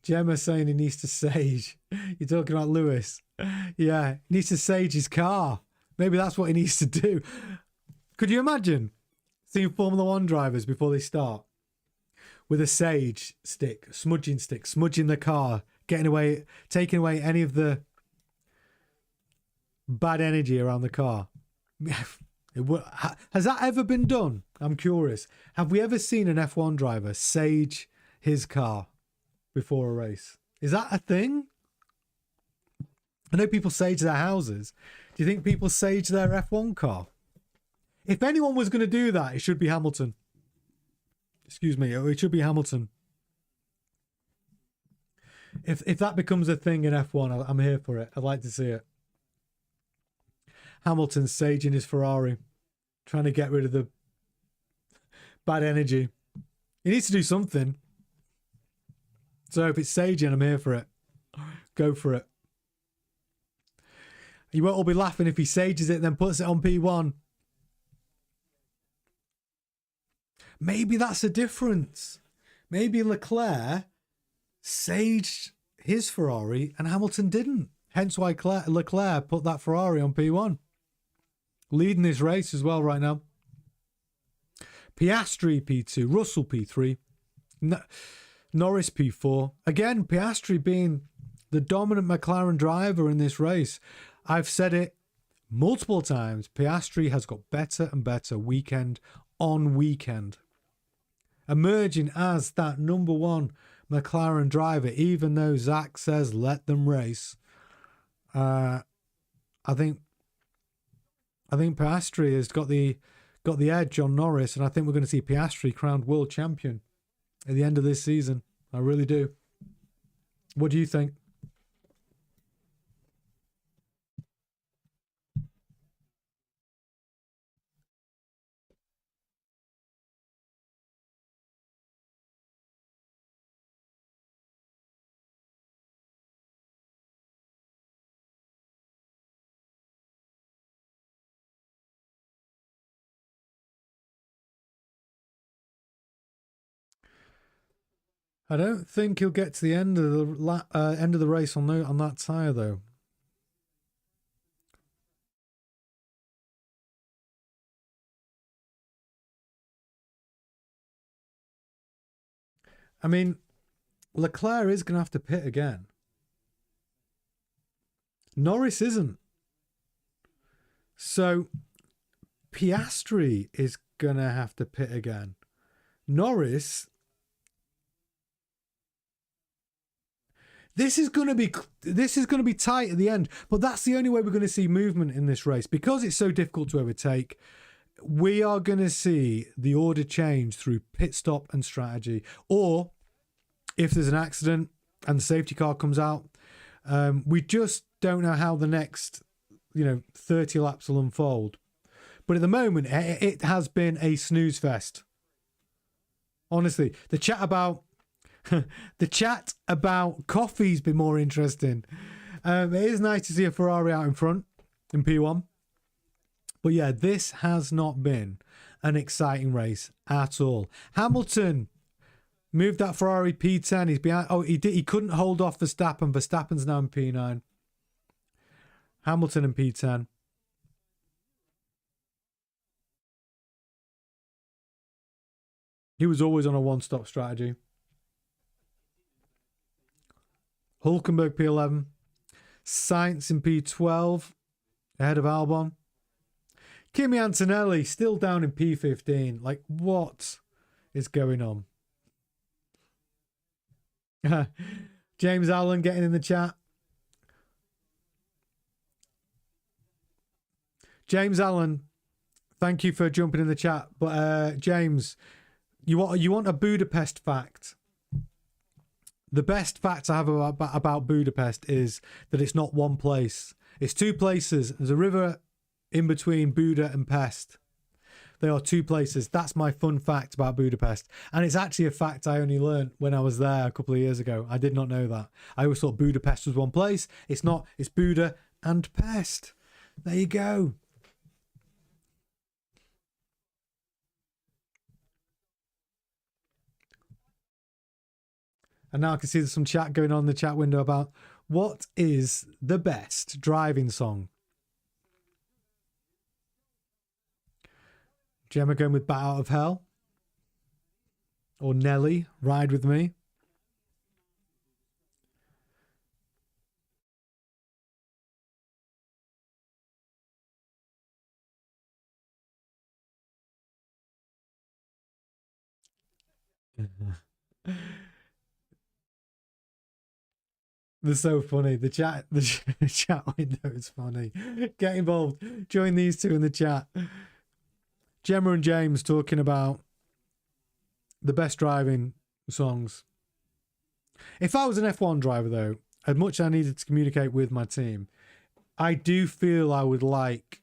Gemma saying he needs to sage. You're talking about Lewis. Yeah, he needs to sage his car. Maybe that's what he needs to do. Could you imagine seeing Formula One drivers before they start with a sage stick, smudging the car, taking away any of the bad energy around the car? Has that ever been done? I'm curious. Have we ever seen an F1 driver sage his car before a race? Is that a thing? I know people sage their houses. Do you think people sage their F1 car? If anyone was going to do that, it should be Hamilton. Excuse me, it should be Hamilton. If that becomes a thing in F1, I'm here for it. I'd like to see it. Hamilton saging his Ferrari, trying to get rid of the bad energy. He needs to do something. So if it's saging, I'm here for it. Go for it. You won't all be laughing if he sages it, then puts it on P1. Maybe that's a difference. Maybe Leclerc saged his Ferrari and Hamilton didn't. Hence why Leclerc put that Ferrari on P1. leading this race as well right now. Piastri P2, Russell P3, Norris P4. Again, Piastri being the dominant McLaren driver in this race. I've said it multiple times. Piastri has got better and better weekend on weekend, emerging as that number one McLaren driver, even though Zach says let them race. I think Piastri has got the edge on Norris, and I think we're going to see Piastri crowned world champion at the end of this season. I really do. What do you think? I don't think he'll get to the end of the race on that tyre though. I mean, Leclerc is going to have to pit again. Norris isn't. So Piastri is going to have to pit again. Norris, this is going to be tight at the end, but that's the only way we're going to see movement in this race because it's so difficult to overtake. We are going to see the order change through pit stop and strategy, or if there's an accident and the safety car comes out, we just don't know how the next 30 laps will unfold. But at the moment, it has been a snooze fest. Honestly, the chat about coffee's been more interesting. It is nice to see a Ferrari out in front in P1. But yeah, this has not been an exciting race at all. Hamilton moved that Ferrari P10. He's behind. Oh, he couldn't hold off Verstappen. Verstappen's now in P9. Hamilton in P10. He was always on a one-stop strategy. Hulkenberg P11. Sainz in P12. Ahead of Albon. Kimi Antonelli still down in P15. Like, what is going on? James Allen getting in the chat. James Allen, thank you for jumping in the chat. But James, you want a Budapest fact? The best fact I have about Budapest is that it's not one place. It's two places. There's a river in between Buda and Pest. They are two places. That's my fun fact about Budapest. And it's actually a fact I only learned when I was there a couple of years ago. I did not know that. I always thought Budapest was one place. It's not. It's Buda and Pest. There you go. And now I can see there's some chat going on in the chat window about what is the best driving song. Gemma going with Bat Out of Hell. Or Nelly, Ride With Me. They're so funny. The chat window is funny. Get involved. Join these two in the chat. Gemma and James talking about the best driving songs. If I was an F1 driver, though, as much as I needed to communicate with my team, I do feel I would like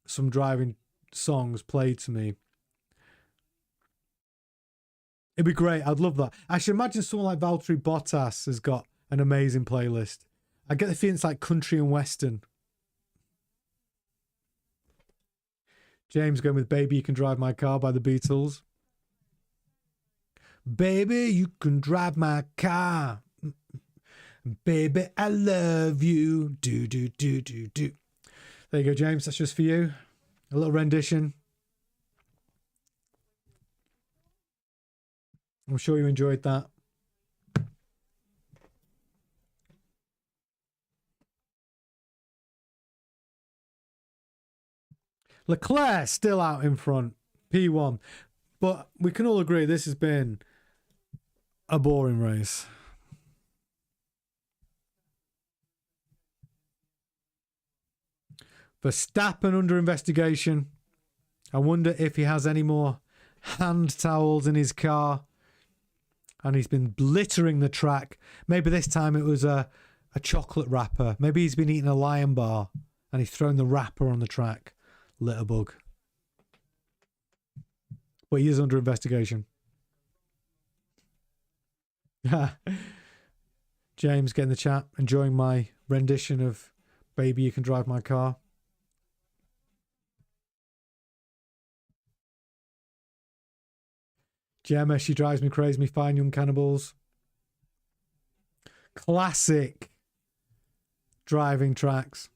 some driving songs played to me. It'd be great. I'd love that. I should imagine someone like Valtteri Bottas has got an amazing playlist. I get the feeling it's like country and western. James going with Baby You Can Drive My Car by the Beatles. Baby, you can drive my car. Baby, I love you. Do, do, do, do, do. There you go, James. That's just for you. A little rendition. I'm sure you enjoyed that. Leclerc still out in front, P1. But we can all agree this has been a boring race. Verstappen under investigation. I wonder if he has any more hand towels in his car. And he's been littering the track. Maybe this time it was a chocolate wrapper. Maybe he's been eating a Lion bar and he's thrown the wrapper on the track. Litterbug. But he is under investigation. James, get in the chat, enjoying my rendition of Baby You Can Drive My Car. Gemma, she drives me crazy, me fine young cannibals. Classic driving tracks.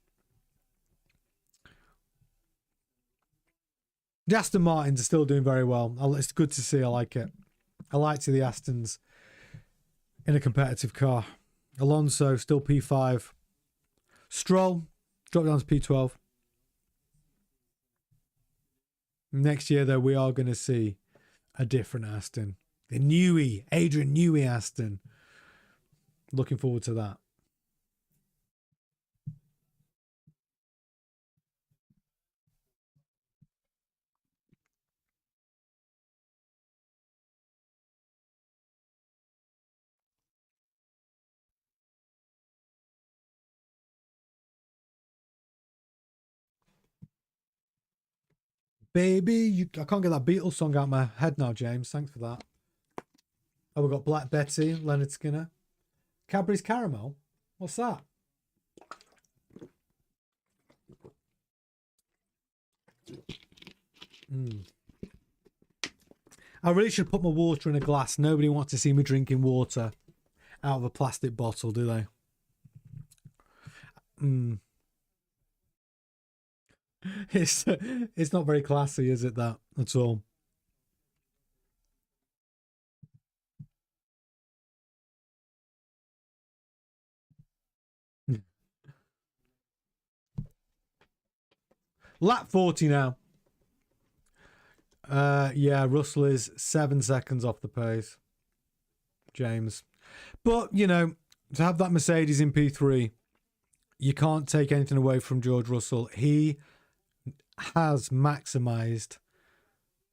The Aston Martins are still doing very well. It's good to see. I like it. I like to see the Astons in a competitive car. Alonso still P5. Stroll dropped down to P12. Next year, though, we are going to see a different Aston. The Newey, Adrian Newey Aston. Looking forward to that. Baby, I can't get that Beatles song out of my head now, James. Thanks for that. Oh, we've got Black Betty, Leonard Skinner. Cadbury's Caramel? What's that? I really should put my water in a glass. Nobody wants to see me drinking water out of a plastic bottle, do they? It's not very classy, is it, that at all? Lap 40 now. Yeah, Russell is 7 seconds off the pace. James. But, you know, to have that Mercedes in P3, you can't take anything away from George Russell. He has maximised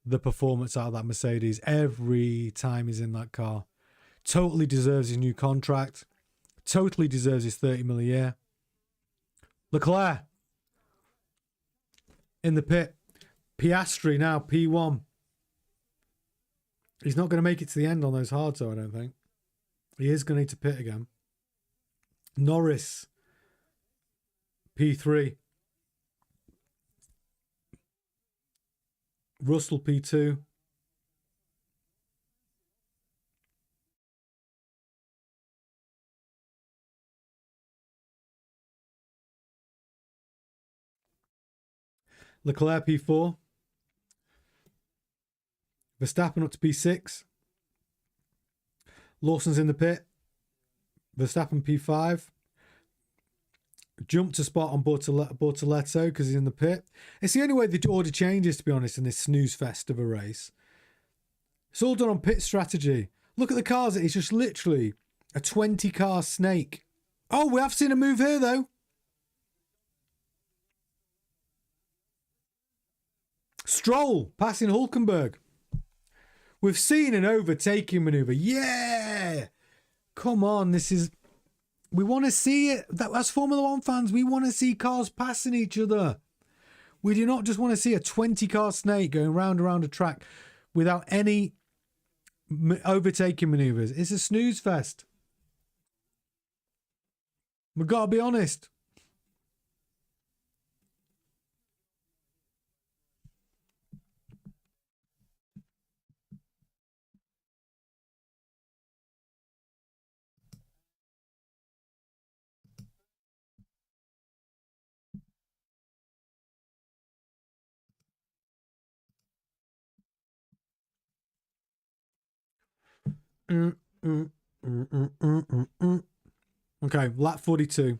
the performance out of that Mercedes every time he's in that car. Totally deserves his new contract. Totally deserves his 30 mil a year. Leclerc in the pit. Piastri now, P1. He's not going to make it to the end on those hards, though, I don't think. He is going to need to pit again. Norris, P3. Russell, P2. Leclerc, P4. Verstappen up to P6. Lawson's in the pit. Verstappen P5. Jumped a spot on Bortoletto because he's in the pit. It's the only way the order changes, to be honest, in this snooze fest of a race. It's all done on pit strategy. Look at the cars. It's just literally a 20-car snake. Oh, we have seen a move here, though. Stroll passing Hulkenberg. We've seen an overtaking manoeuvre. Yeah! Come on, this is... We want to see it. That's Formula One fans. We want to see cars passing each other. We do not just want to see a 20-car snake going round and round a track without any overtaking manoeuvres. It's a snooze fest. We've got to be honest. Okay, lap 42.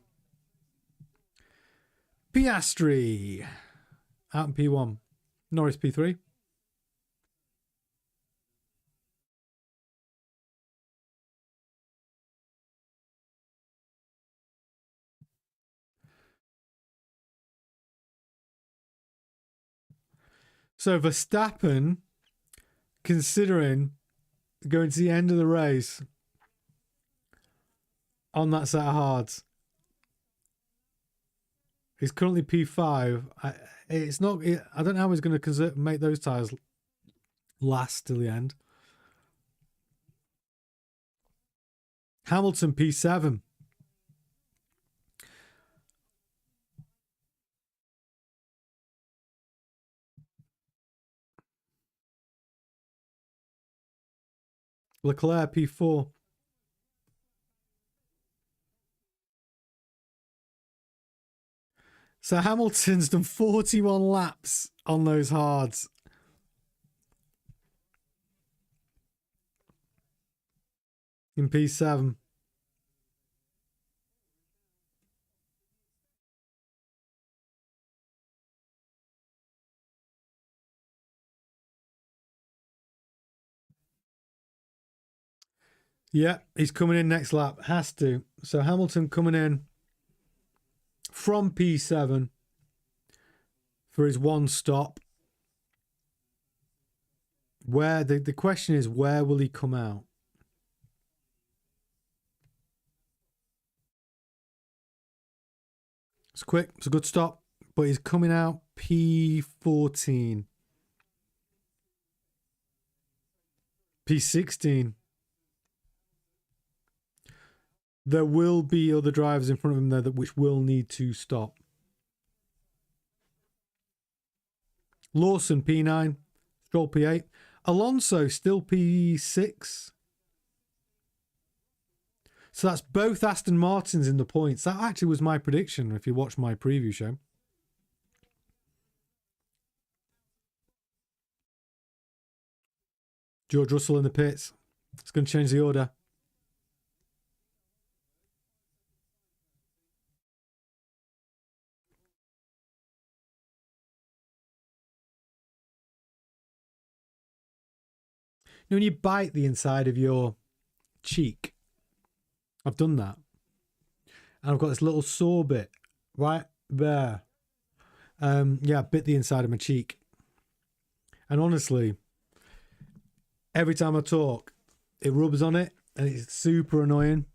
Piastri out in P1. Norris P3. So Verstappen, considering going to the end of the race on that set of hards, he's currently P5. It's not. I don't know how he's going to make those tyres last till the end. Hamilton P7. Leclerc P4. So Hamilton's done 41 laps on those hards. In P7. Yeah, he's coming in next lap. Has to. So Hamilton coming in from P7 for his one stop. Where the question is, where will he come out? It's quick. It's a good stop. But he's coming out P14. P16. There will be other drivers in front of him there which will need to stop. Lawson P9. Stroll P8. Alonso still P6. So that's both Aston Martins in the points. That actually was my prediction if you watched my preview show. George Russell in the pits. It's going to change the order. You know, when you bite the inside of your cheek, I've done that. And I've got this little sore bit right there. Yeah, I bit the inside of my cheek. And honestly, every time I talk, it rubs on it and it's super annoying.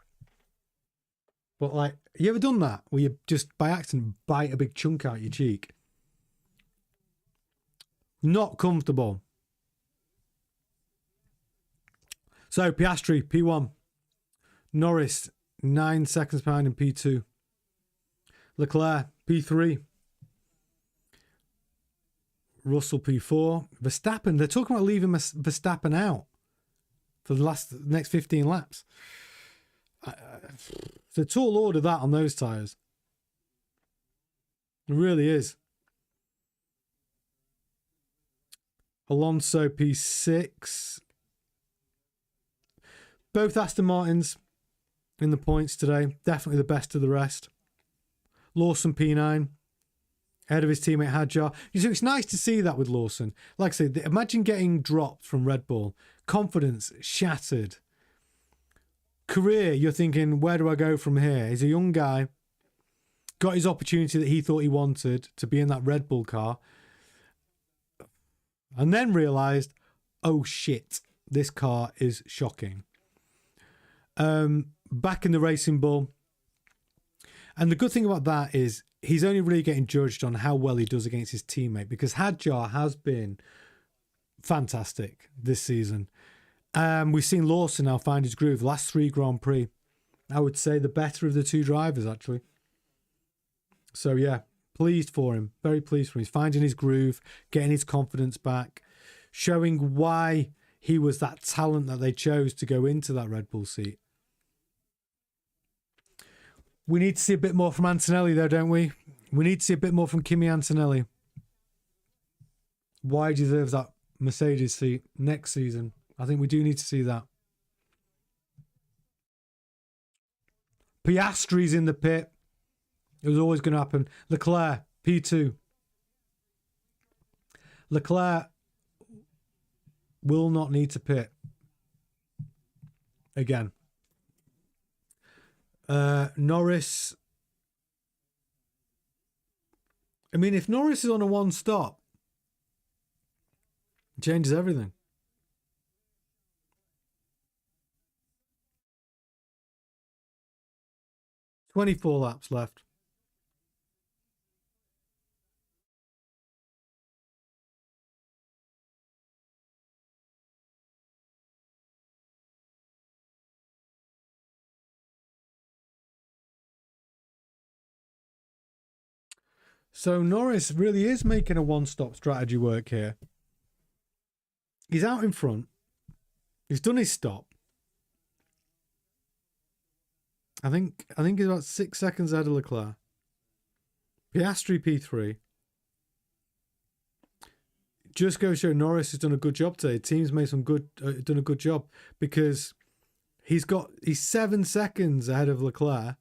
But like, you ever done that? Where you just by accident bite a big chunk out your cheek? Not comfortable. So Piastri, P1. Norris, 9 seconds behind in P2. Leclerc, P3. Russell, P4. Verstappen, they're talking about leaving Verstappen out for the next 15 laps. It's a tall order that on those tyres. It really is. Alonso, P6. Both Aston Martins in the points today. Definitely the best of the rest. Lawson P9. Ahead of his teammate Hadjar. It's nice to see that with Lawson. Like I said, imagine getting dropped from Red Bull. Confidence shattered. Career, you're thinking, where do I go from here? He's a young guy. Got his opportunity that he thought he wanted to be in that Red Bull car. And then realised, oh shit, this car is shocking. Back in the Racing Bull. And the good thing about that is he's only really getting judged on how well he does against his teammate, because Hadjar has been fantastic this season. We've seen Lawson now find his groove. The last 3 Grand Prix, I would say the better of the 2 drivers, actually. So yeah, pleased for him. Very pleased for him. He's finding his groove, getting his confidence back, showing why he was that talent that they chose to go into that Red Bull seat. We need to see a bit more from Antonelli, though, don't we? We need to see a bit more from Kimi Antonelli. Why deserves that Mercedes seat next season? I think we do need to see that. Piastri's in the pit. It was always going to happen. Leclerc, P2. Leclerc will not need to pit again. Norris. I mean, if Norris is on a one stop, it changes everything. $24 laps left. So Norris really is making a one-stop strategy work here. He's out in front. He's done his stop. I think he's about 6 seconds ahead of Leclerc. Piastri P3. Just go show Norris has done a good job today. Team's made some done a good job because he's 7 seconds ahead of Leclerc.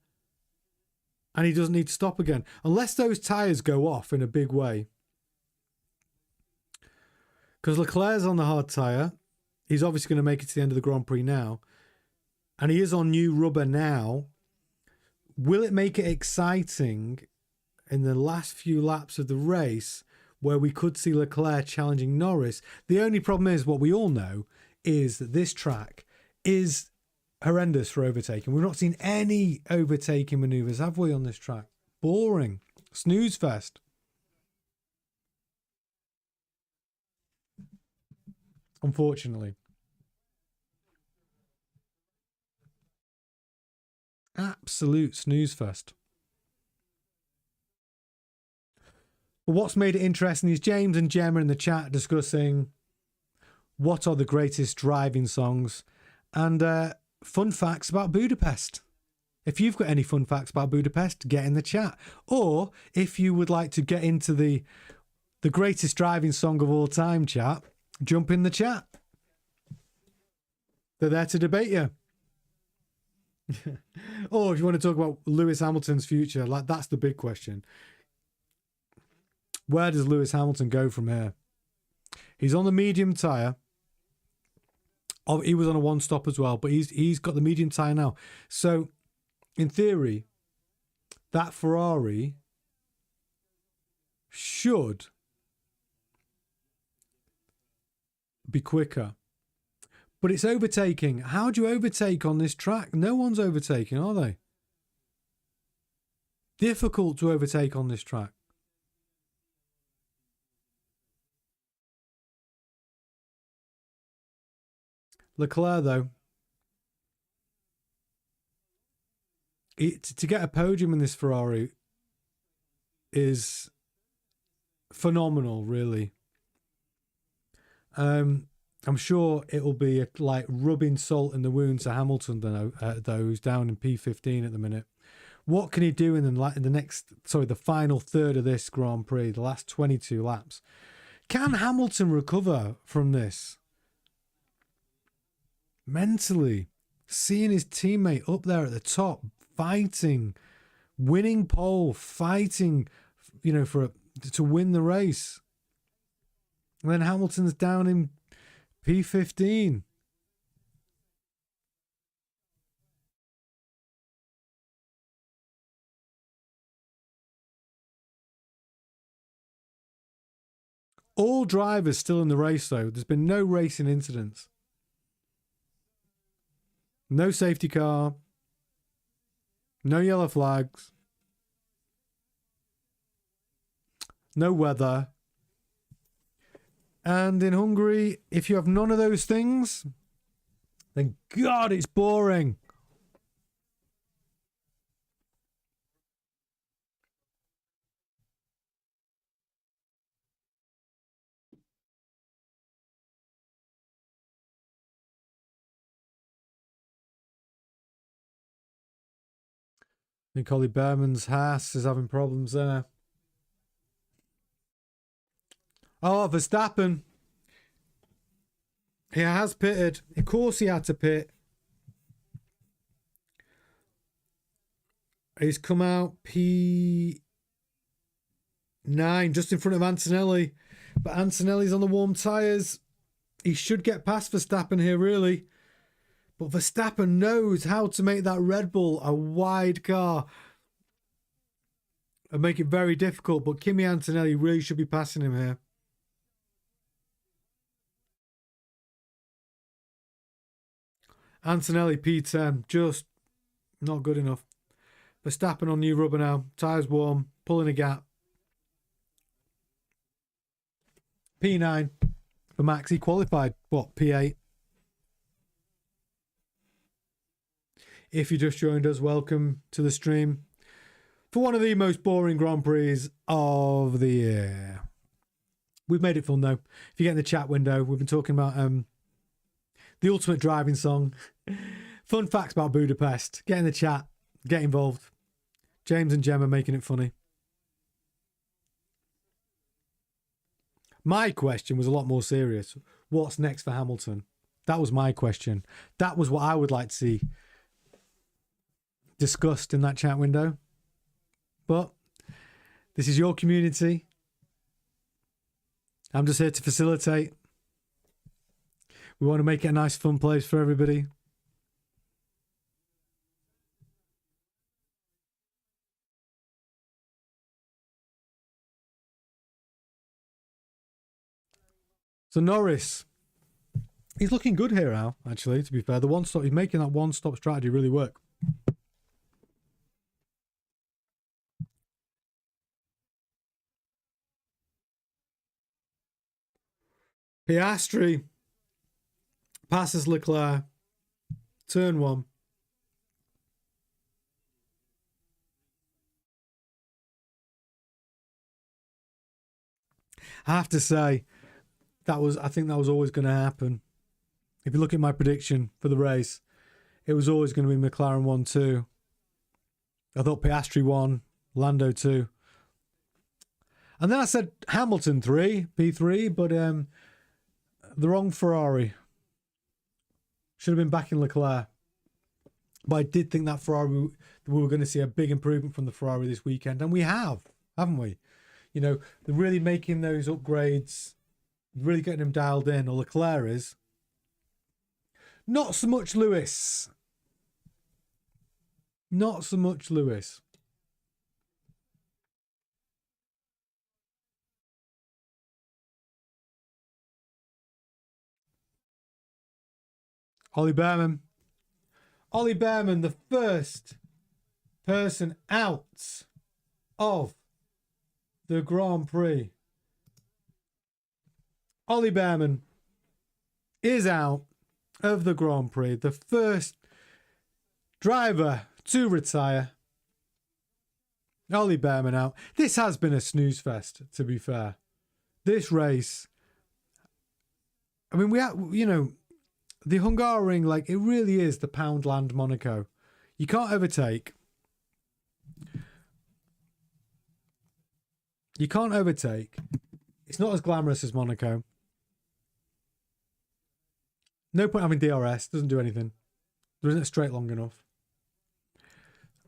And he doesn't need to stop again. Unless those tyres go off in a big way. Because Leclerc's on the hard tyre. He's obviously going to make it to the end of the Grand Prix now. And he is on new rubber now. Will it make it exciting in the last few laps of the race where we could see Leclerc challenging Norris? The only problem is, what we all know, is that this track is horrendous for overtaking. We've not seen any overtaking maneuvers, have we, on this track? Boring. Snooze fest. Unfortunately. Absolute snooze fest. But what's made it interesting is James and Gemma in the chat discussing what are the greatest driving songs and fun facts about Budapest. If you've got any fun facts about Budapest, get in the chat. Or if you would like to get into the greatest driving song of all time chat, jump in the chat. They're there to debate you. Or if you want to talk about Lewis Hamilton's future, like that's the big question. Where does Lewis Hamilton go from here? He's on the medium tyre. Oh, he was on a one stop as well, but he's got the medium tyre now. So, in theory, that Ferrari should be quicker. But it's overtaking. How do you overtake on this track? No one's overtaking, are they? Difficult to overtake on this track. Leclerc, though, to get a podium in this Ferrari is phenomenal, really. I'm sure it'll be like rubbing salt in the wound to Hamilton, though, who's down in P15 at the minute. What can he do in the final third of this Grand Prix, the last 22 laps? Can Hamilton recover from this? Mentally, seeing his teammate up there at the top, fighting, winning pole, fighting, to win the race. And then Hamilton's down in P15. All drivers still in the race, though. There's been no racing incidents. No safety car. No yellow flags. No weather. And in Hungary, if you have none of those things, then God, it's boring. I think Ollie Behrman's Haas is having problems there. Oh, Verstappen. He has pitted. Of course he had to pit. He's come out P9, just in front of Antonelli. But Antonelli's on the warm tyres. He should get past Verstappen here, really. But Verstappen knows how to make that Red Bull a wide car and make it very difficult. But Kimi Antonelli really should be passing him here. Antonelli P10, just not good enough. Verstappen on new rubber now. Tyres warm, pulling a gap. P9 for Max. He qualified, what, P8? If you just joined us, welcome to the stream for one of the most boring Grand Prix of the year. We've made it fun, though. If you get in the chat window, we've been talking about the ultimate driving song. Fun facts about Budapest. Get in the chat. Get involved. James and Gemma making it funny. My question was a lot more serious. What's next for Hamilton? That was my question. That was what I would like to see discussed in that chat window. But this is your community. I'm just here to facilitate. We want to make it a nice, fun place for everybody. So Norris, he's looking good here now, actually, to be fair. The one-stop, he's making that one-stop strategy really work. Piastri passes Leclerc. Turn 1. I have to say, I think that was always going to happen. If you look at my prediction for the race, it was always going to be McLaren 1-2. I thought Piastri 1, Lando 2. And then I said Hamilton 3, P3, but the wrong Ferrari. Should have been back in Leclerc. But I did think that Ferrari, we were going to see a big improvement from the Ferrari this weekend. And we have, haven't we? You know, they're really making those upgrades, really getting them dialed in, or Leclerc is. Not so much Lewis. Not so much Lewis. Ollie Behrman. Ollie Behrman, the first person out of the Grand Prix. Ollie Behrman is out of the Grand Prix. The first driver to retire. Ollie Behrman out. This has been a snooze fest, to be fair. This race, I mean, we have, you know, the Hungaroring, like, it really is the Poundland Monaco. You can't overtake. You can't overtake. It's not as glamorous as Monaco. No point having DRS. Doesn't do anything. There isn't a straight long enough.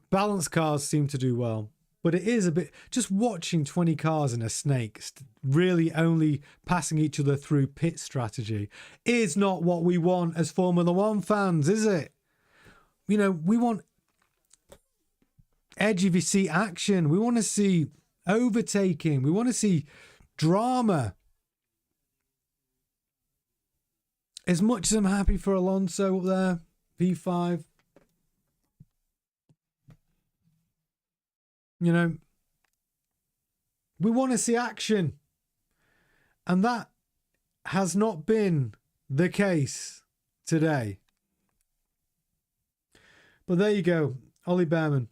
Balanced cars seem to do well. But it is a bit... Just watching 20 cars in a snake really only passing each other through pit strategy is not what we want as Formula One fans, is it? You know, we want edge of your seat action. We want to see overtaking. We want to see drama. As much as I'm happy for Alonso up there, P5, you know, we want to see action. And that has not been the case today. But there you go. Ollie Behrman,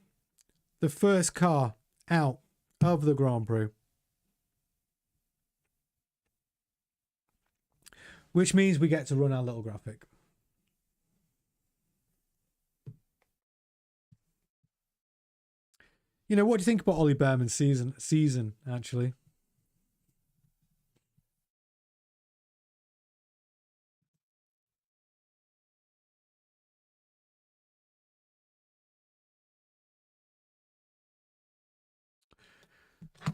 the first car out of the Grand Prix. Which means we get to run our little graphic. You know, what do you think about Ollie Behrman's season actually?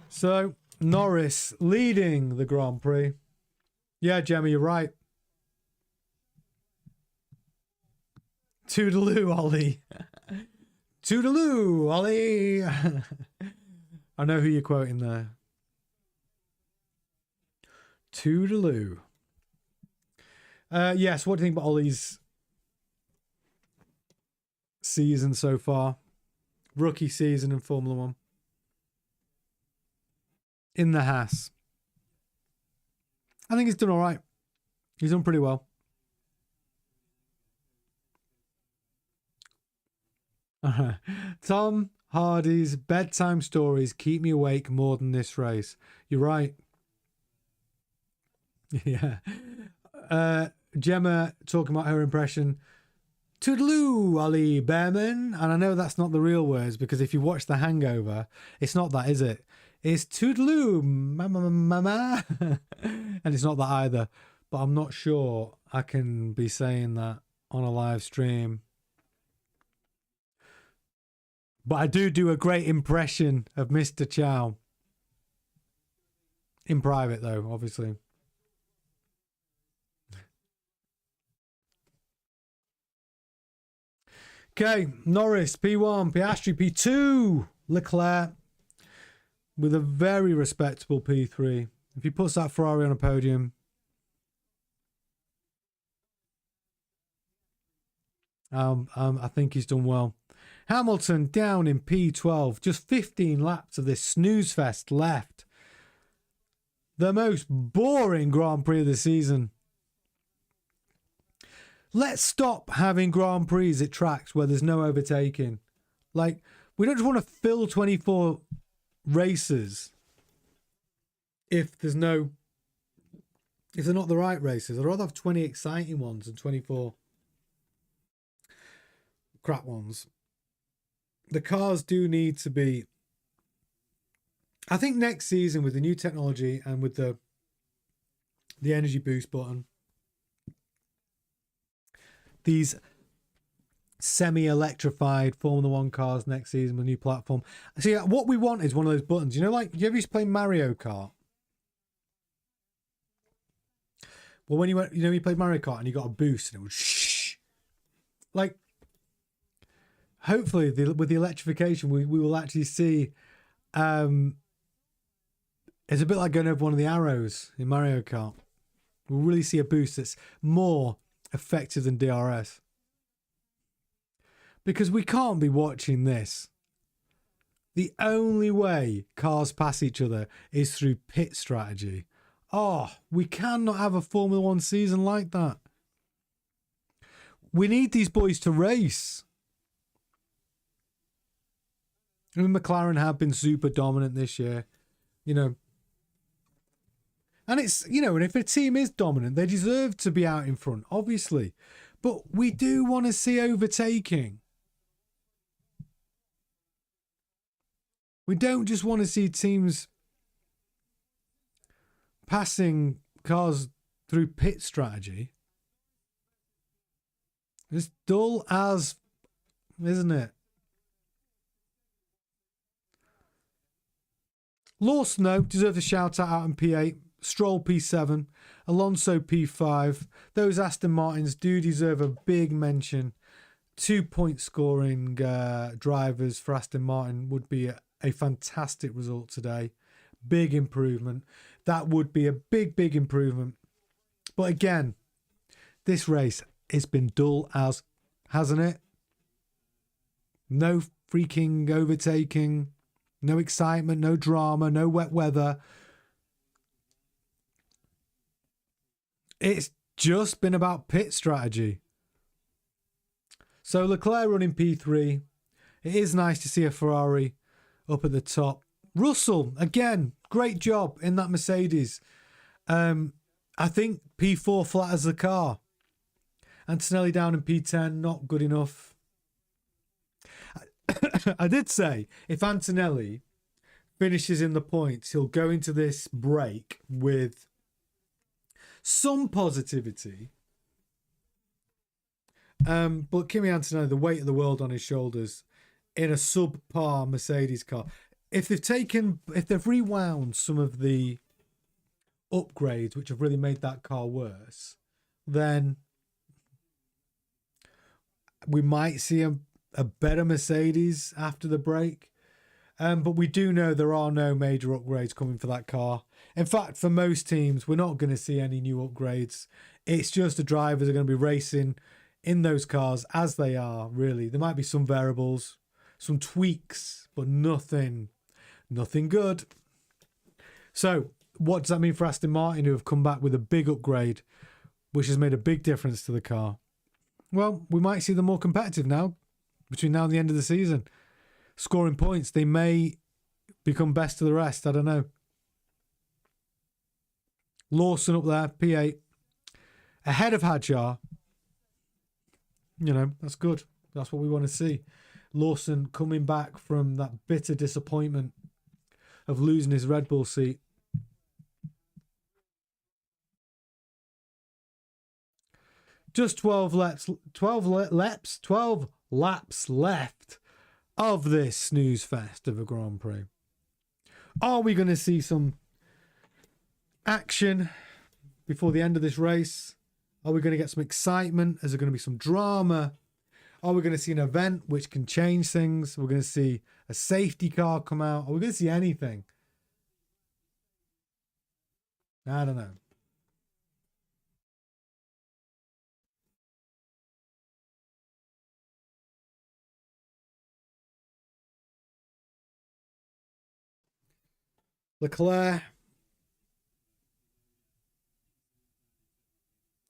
So, Norris leading the Grand Prix. Yeah, Gemma, you're right. Toodaloo, Ollie. Toodaloo, Ollie. I know who you're quoting there. Toodaloo. Yes, what do you think about Ollie's season so far? Rookie season in Formula One. In the Haas. I think he's done all right. He's done pretty well. Tom Hardy's bedtime stories keep me awake more than this race. You're right. Yeah. Gemma talking about her impression. Toodaloo, Ollie Behrman. And I know that's not the real words because if you watch The Hangover, it's not that, is it? It's Toodaloo, mama. And it's not that either. But I'm not sure I can be saying that on a live stream. But I do a great impression of Mr. Chow. In private, though, obviously. Okay, Norris, P1, Piastri, P2, Leclerc, with a very respectable P3. If he puts that Ferrari on a podium, I think he's done well. Hamilton down in P12. Just 15 laps of this snooze fest left. The most boring Grand Prix of the season. Let's stop having Grand Prix at tracks where there's no overtaking. Like, we don't just want to fill 24 races if there's no... if they're not the right races. I'd rather have 20 exciting ones than 24 crap ones. The cars do need to be... I think next season with the new technology and with the energy boost button, these semi-electrified Formula One cars next season with a new platform. See, what we want is one of those buttons. You know, like, you ever used to play Mario Kart? Well, when you played Mario Kart and you got a boost and it would shh. Like, hopefully with the electrification, we will actually see... it's a bit like going over one of the arrows in Mario Kart. We'll really see a boost that's more effective than DRS. Because we can't be watching this. The only way cars pass each other is through pit strategy. Oh, we cannot have a Formula One season like that. We need these boys to race. I mean, McLaren have been super dominant this year, you know. And it's, you know, and if a team is dominant, they deserve to be out in front, obviously. But we do want to see overtaking. We don't just want to see teams passing cars through pit strategy. It's dull as, isn't it? Lawson, though, deserves a shout out in P8. Stroll P7. Alonso P5. Those Aston Martins do deserve a big mention. 2-point scoring drivers for Aston Martin would be a fantastic result today. Big improvement. That would be a big, big improvement. But again, this race has been dull as, hasn't it? No freaking overtaking. No excitement, no drama, no wet weather. It's just been about pit strategy. So Leclerc running P3. It is nice to see a Ferrari up at the top. Russell, again, great job in that Mercedes. I think P4 flatters the car. Antonelli down in P10, not good enough. I did say if Antonelli finishes in the points, he'll go into this break with some positivity. But Kimi Antonelli, the weight of the world on his shoulders in a subpar Mercedes car. if they've rewound some of the upgrades which have really made that car worse, then we might see a better Mercedes after the break. But we do know there are no major upgrades coming for that car. In fact, for most teams, we're not going to see any new upgrades. It's just the drivers are going to be racing in those cars as they are, really. There might be some variables, some tweaks, but nothing good. So what does that mean for Aston Martin, who have come back with a big upgrade, which has made a big difference to the car? Well, we might see them more competitive now, between now and the end of the season. Scoring points, they may become best of the rest. I don't know. Lawson up there, P8, ahead of Hadjar. You know, that's good. That's what we want to see. Lawson coming back from that bitter disappointment of losing his Red Bull seat. Just 12 laps left of this snooze fest of a Grand Prix. Are we going to see some action before the end of this race? Are we going to get some excitement? Is there going to be some drama? Are we going to see an event which can change things? We're going to see a safety car come out. Are we going to see anything? I don't know. Leclerc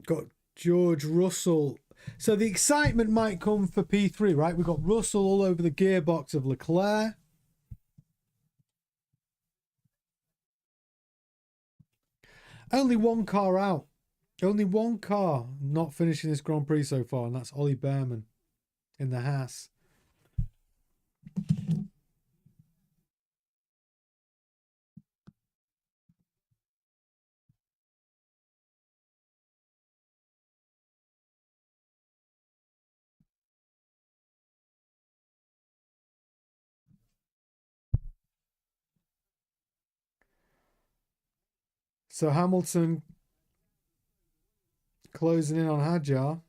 got George Russell. So the excitement might come for P3, right? We've got Russell all over the gearbox of Leclerc. Only one car out. Only one car not finishing this Grand Prix so far, and that's Ollie Behrman in the Haas. So Hamilton closing in on Hadjar.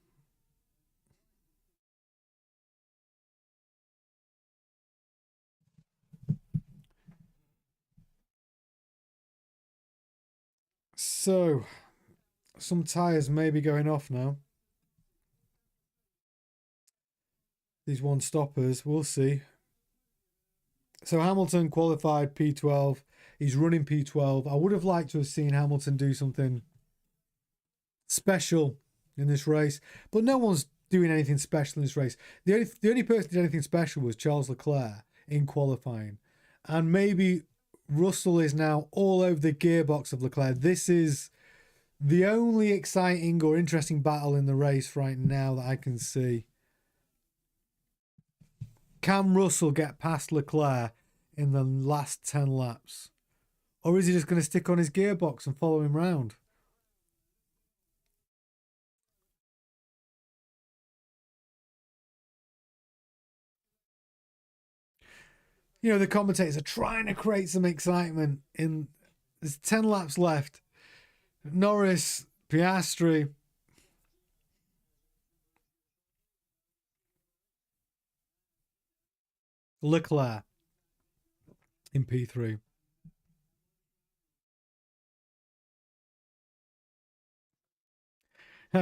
So some tyres may be going off now. These one stoppers, we'll see. So Hamilton qualified P12. He's running P12. I would have liked to have seen Hamilton do something special in this race, but no one's doing anything special in this race. The only person who did anything special was Charles Leclerc in qualifying. And maybe Russell is now all over the gearbox of Leclerc. This is the only exciting or interesting battle in the race right now that I can see. Can Russell get past Leclerc in the last 10 laps? Or is he just going to stick on his gearbox and follow him round? You know, the commentators are trying to create some excitement. There's 10 laps left. Norris, Piastri. Leclerc in P3.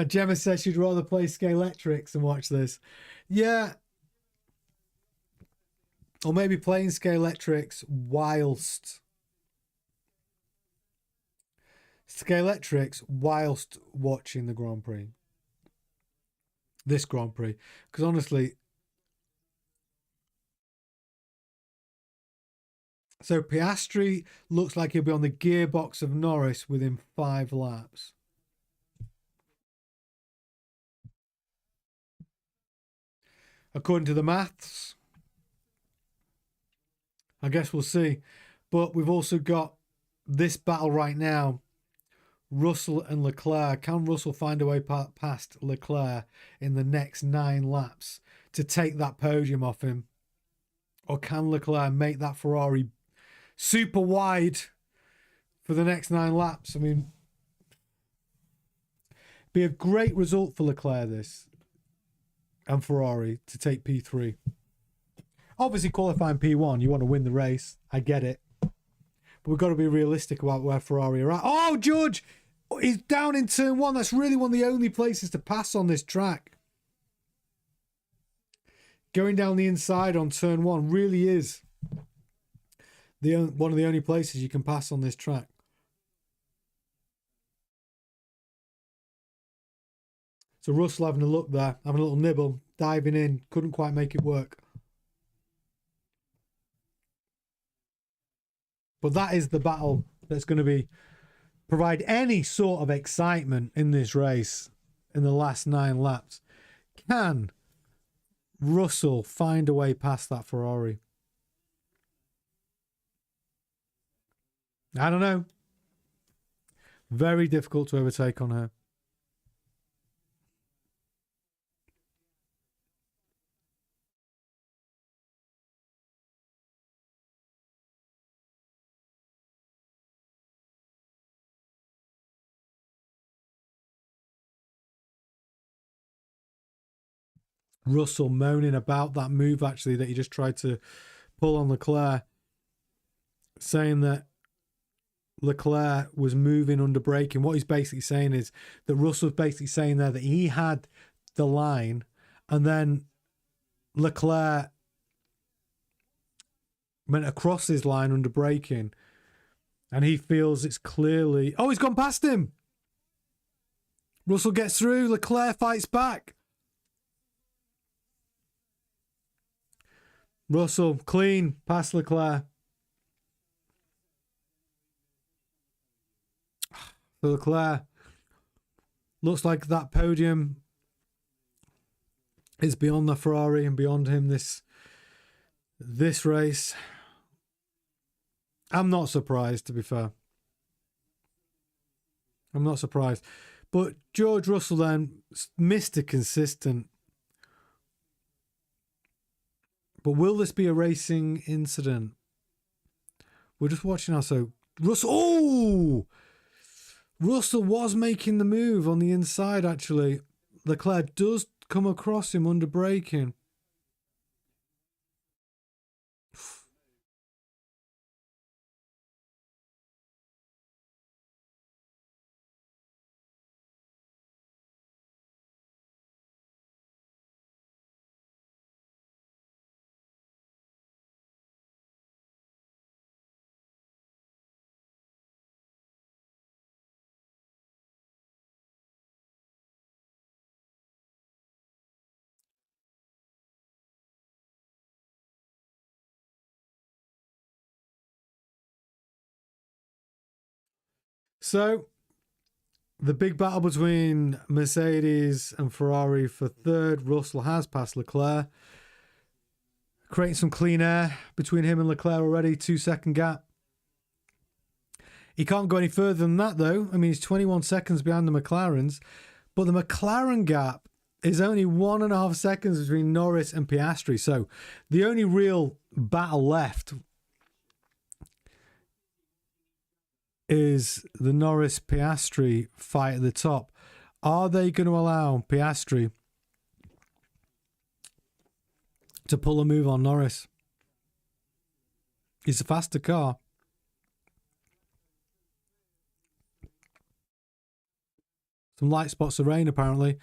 Gemma says she'd rather play Scalextrics and watch this. Yeah. Or maybe playing Scalextrics whilst watching the Grand Prix. This Grand Prix. Because honestly, so Piastri looks like he'll be on the gearbox of Norris within 5 laps. According to the maths. I guess we'll see. But we've also got this battle right now. Russell and Leclerc. Can Russell find a way past Leclerc in the next 9 laps to take that podium off him? Or can Leclerc make that Ferrari super wide for the next 9 laps. I mean, be a great result for Leclerc this and Ferrari to take P3. Obviously, qualifying P1, you want to win the race. I get it. But we've got to be realistic about where Ferrari are at. Oh, George! He's down in turn 1. That's really one of the only places to pass on this track. Going down the inside on turn 1 really is one of the only places you can pass on this track. So Russell having a look there, having a little nibble, diving in, couldn't quite make it work. But that is the battle that's going to provide any sort of excitement in this race in the last 9 laps. Can Russell find a way past that Ferrari? I don't know. Very difficult to overtake on her. Russell moaning about that move, actually, that he just tried to pull on Leclerc, saying that Leclerc was moving under braking. What he's basically saying is that Russell's basically saying there that he had the line and then Leclerc went across his line under braking and he feels it's clearly... Oh, he's gone past him! Russell gets through, Leclerc fights back. Russell, clean, past Leclerc. For Leclerc, looks like that podium is beyond the Ferrari and beyond him this race. I'm not surprised, to be fair. I'm not surprised. But George Russell then, Mr. Consistent. But will this be a racing incident? We're just watching now. So Russell, oh! Russell was making the move on the inside, actually. Leclerc does come across him under braking. So, the big battle between Mercedes and Ferrari for third. Russell has passed Leclerc, creating some clean air between him and Leclerc already. 2-second gap. He can't go any further than that, though. I mean, he's 21 seconds behind the McLarens. But the McLaren gap is only 1.5 seconds between Norris and Piastri. So, the only real battle left is the Norris-Piastri fight at the top. Are they going to allow Piastri to pull a move on Norris? He's a faster car. Some light spots of rain, apparently.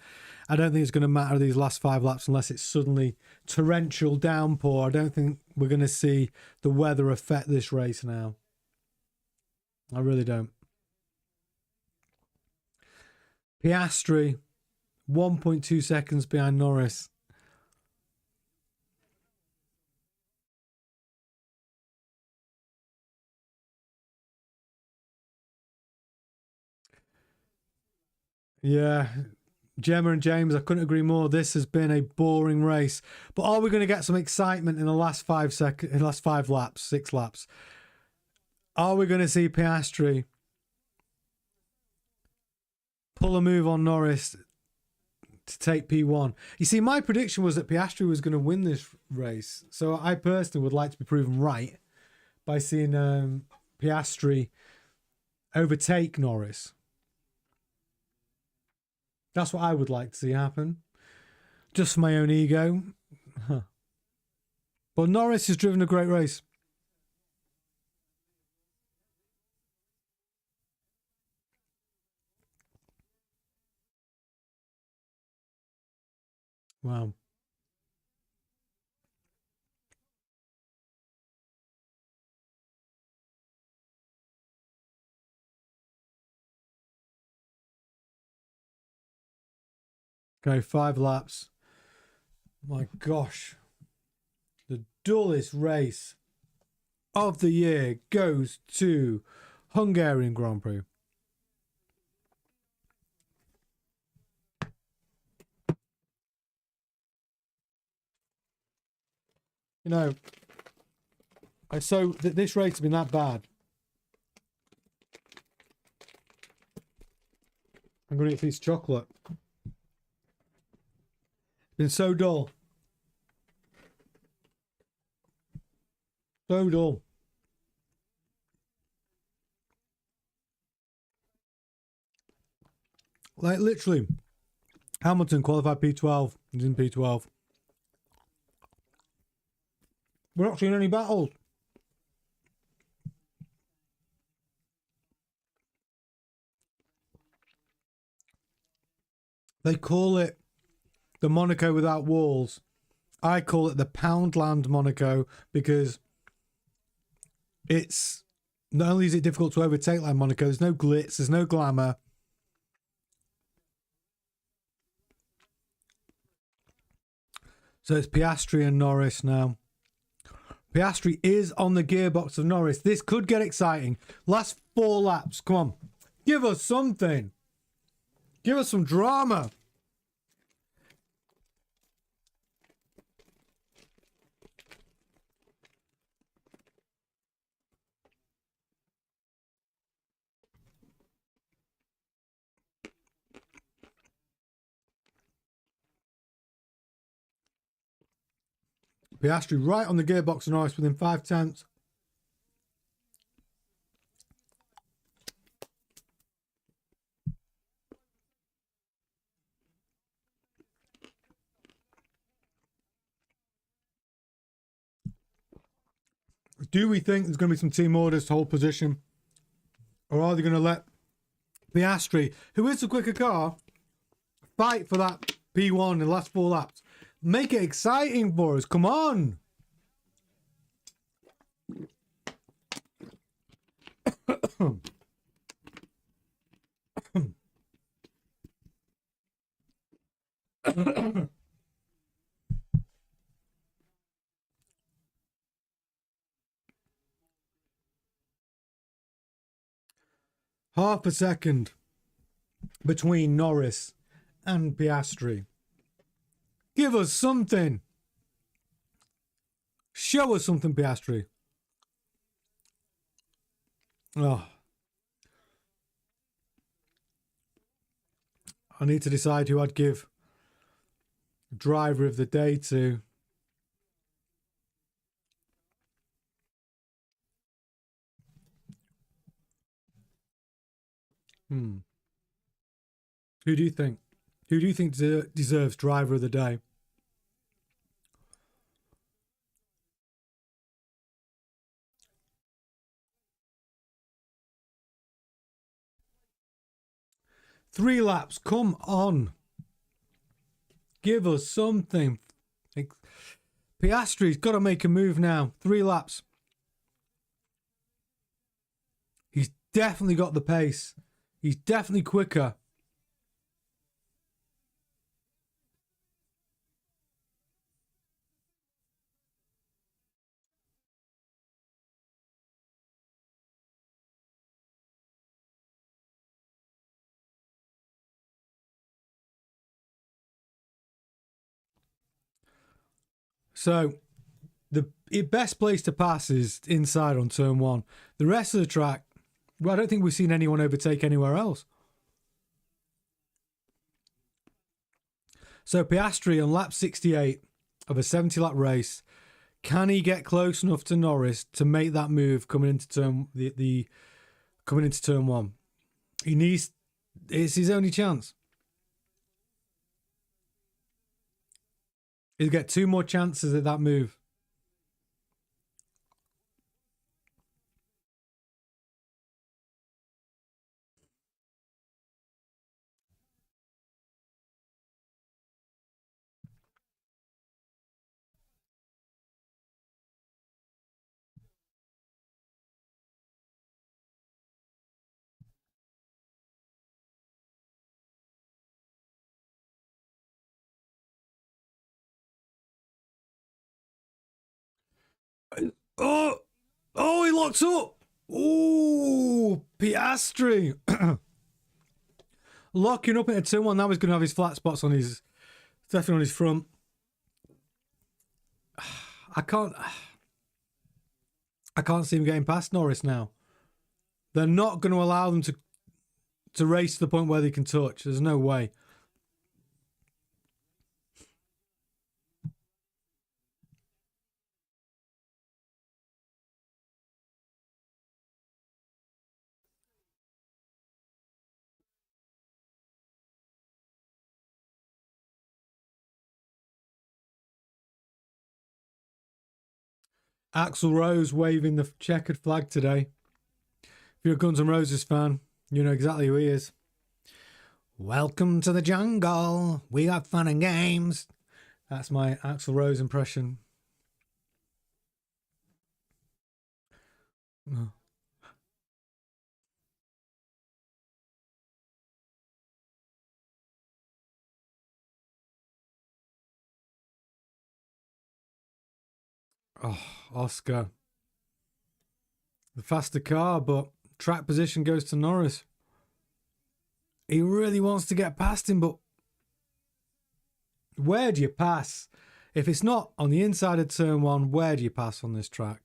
I don't think it's going to matter these last 5 laps unless it's suddenly torrential downpour. I don't think we're going to see the weather affect this race now. I really don't. Piastri, 1.2 seconds behind Norris. Yeah, Gemma and James, I couldn't agree more. This has been a boring race. But are we going to get some excitement in the last 5 seconds, in the last 5 laps, 6 laps? Are we going to see Piastri pull a move on Norris to take P1? You see, my prediction was that Piastri was going to win this race. So I personally would like to be proven right. by seeing Piastri overtake Norris. That's what I would like to see happen. Just for my own ego. Huh. But Norris has driven a great race. Wow. Okay, 5 laps. My gosh. The dullest race of the year goes to Hungarian Grand Prix. You know, this race has been that bad. I'm going to eat a piece of chocolate. It's been so dull. So dull. Like literally, Hamilton qualified P12. He's in P12. We're not seeing any battles. They call it the Monaco without walls. I call it the Poundland Monaco because it's not only is it difficult to overtake like Monaco, there's no glitz, there's no glamour. So it's Piastri and Norris now. Piastri is on the gearbox of Norris. This could get exciting. Last 4 laps. Come on. Give us something. Give us some drama. Piastri right on the gearbox of Norris within 5 tenths. Do we think there's going to be some team orders to hold position? Or are they going to let Piastri, who is the quicker car, fight for that P1 in the last 4 laps? Make it exciting for us. Come on. Half a second between Norris and Piastri. Give us something. Show us something, Piastri. Oh. I need to decide who I'd give driver of the day to. Who do you think? Who do you think deserves driver of the day? Three laps. Come on. Give us something. Piastri's got to make a move now. 3 laps. He's definitely got the pace. He's definitely quicker. So, the best place to pass is inside on turn 1. The rest of the track, well, I don't think we've seen anyone overtake anywhere else. So, Piastri on lap 68 of a 70-lap race Can he get close enough to Norris to make that move coming into turn one? He needs. It's his only chance. He'll get 2 more chances at that move. Oh, he locks up. Oh, Piastri. Locking up into turn one. Now he's going to have his flat spots on his, definitely on his front. I can't see him getting past Norris now. They're not going to allow them to race to the point where they can touch. There's no way. Axl Rose waving the checkered flag today. If you're a Guns N' Roses fan, you know exactly who he is. Welcome to the jungle. We got fun and games. That's my Axl Rose impression. Oh, Oscar. The faster car, but track position goes to Norris. He really wants to get past him, but where do you pass? If it's not on the inside of turn one, where do you pass on this track?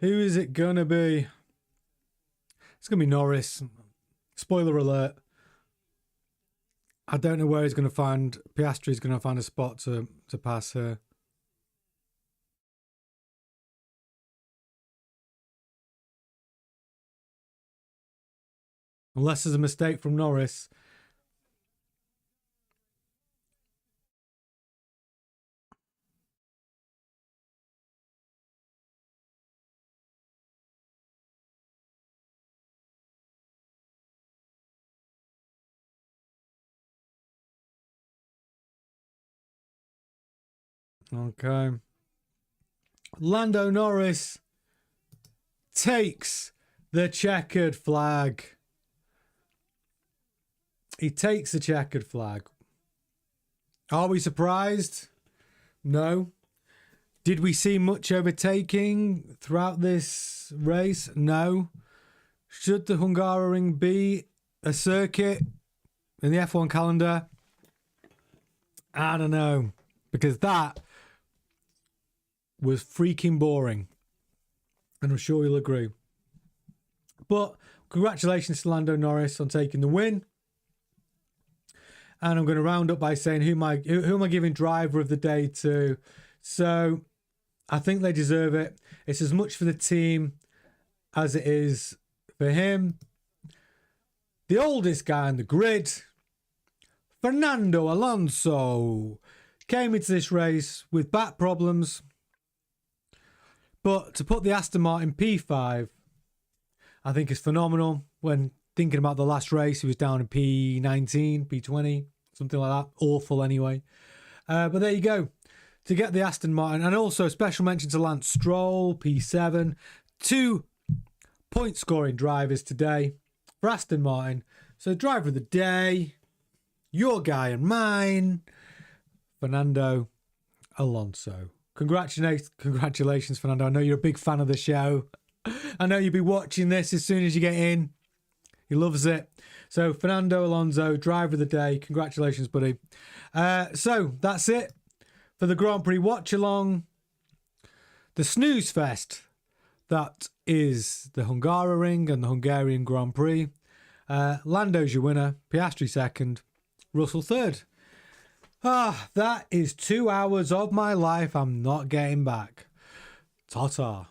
Who is it going to be? It's going to be Norris. Spoiler alert. I don't know where he's going to find... Piastri's going to find a spot to pass her. Unless there's a mistake from Norris. Okay. Lando Norris takes the checkered flag. He takes the checkered flag. Are we surprised? No. Did we see much overtaking throughout this race? No. Should the Hungaroring be a circuit in the F1 calendar? I don't know. Because that was freaking boring. And I'm sure you'll agree. But congratulations to Lando Norris on taking the win. And I'm going to round up by saying who am I giving driver of the day to. So I think they deserve it. It's as much for the team as it is for him. The oldest guy on the grid, Fernando Alonso, came into this race with back problems. But to put the Aston Martin P5, I think is phenomenal. When thinking about the last race, he was down in P19, P20, something like that. Awful anyway. But there you go. To get the Aston Martin. And also special mention to Lance Stroll, P7. 2 point scoring drivers today for Aston Martin. So driver of the day, your guy and mine, Fernando Alonso. Congratulations, Fernando. I know you're a big fan of the show. I know you'll be watching this as soon as you get in. He loves it. So, Fernando Alonso, driver of the day. Congratulations, buddy. So, that's it. for the Grand Prix watch along, the snooze fest that is the Hungaroring and the Hungarian Grand Prix. Lando's your winner, Piastri second, Russell third. That is 2 hours of my life I'm not getting back. Ta-ta.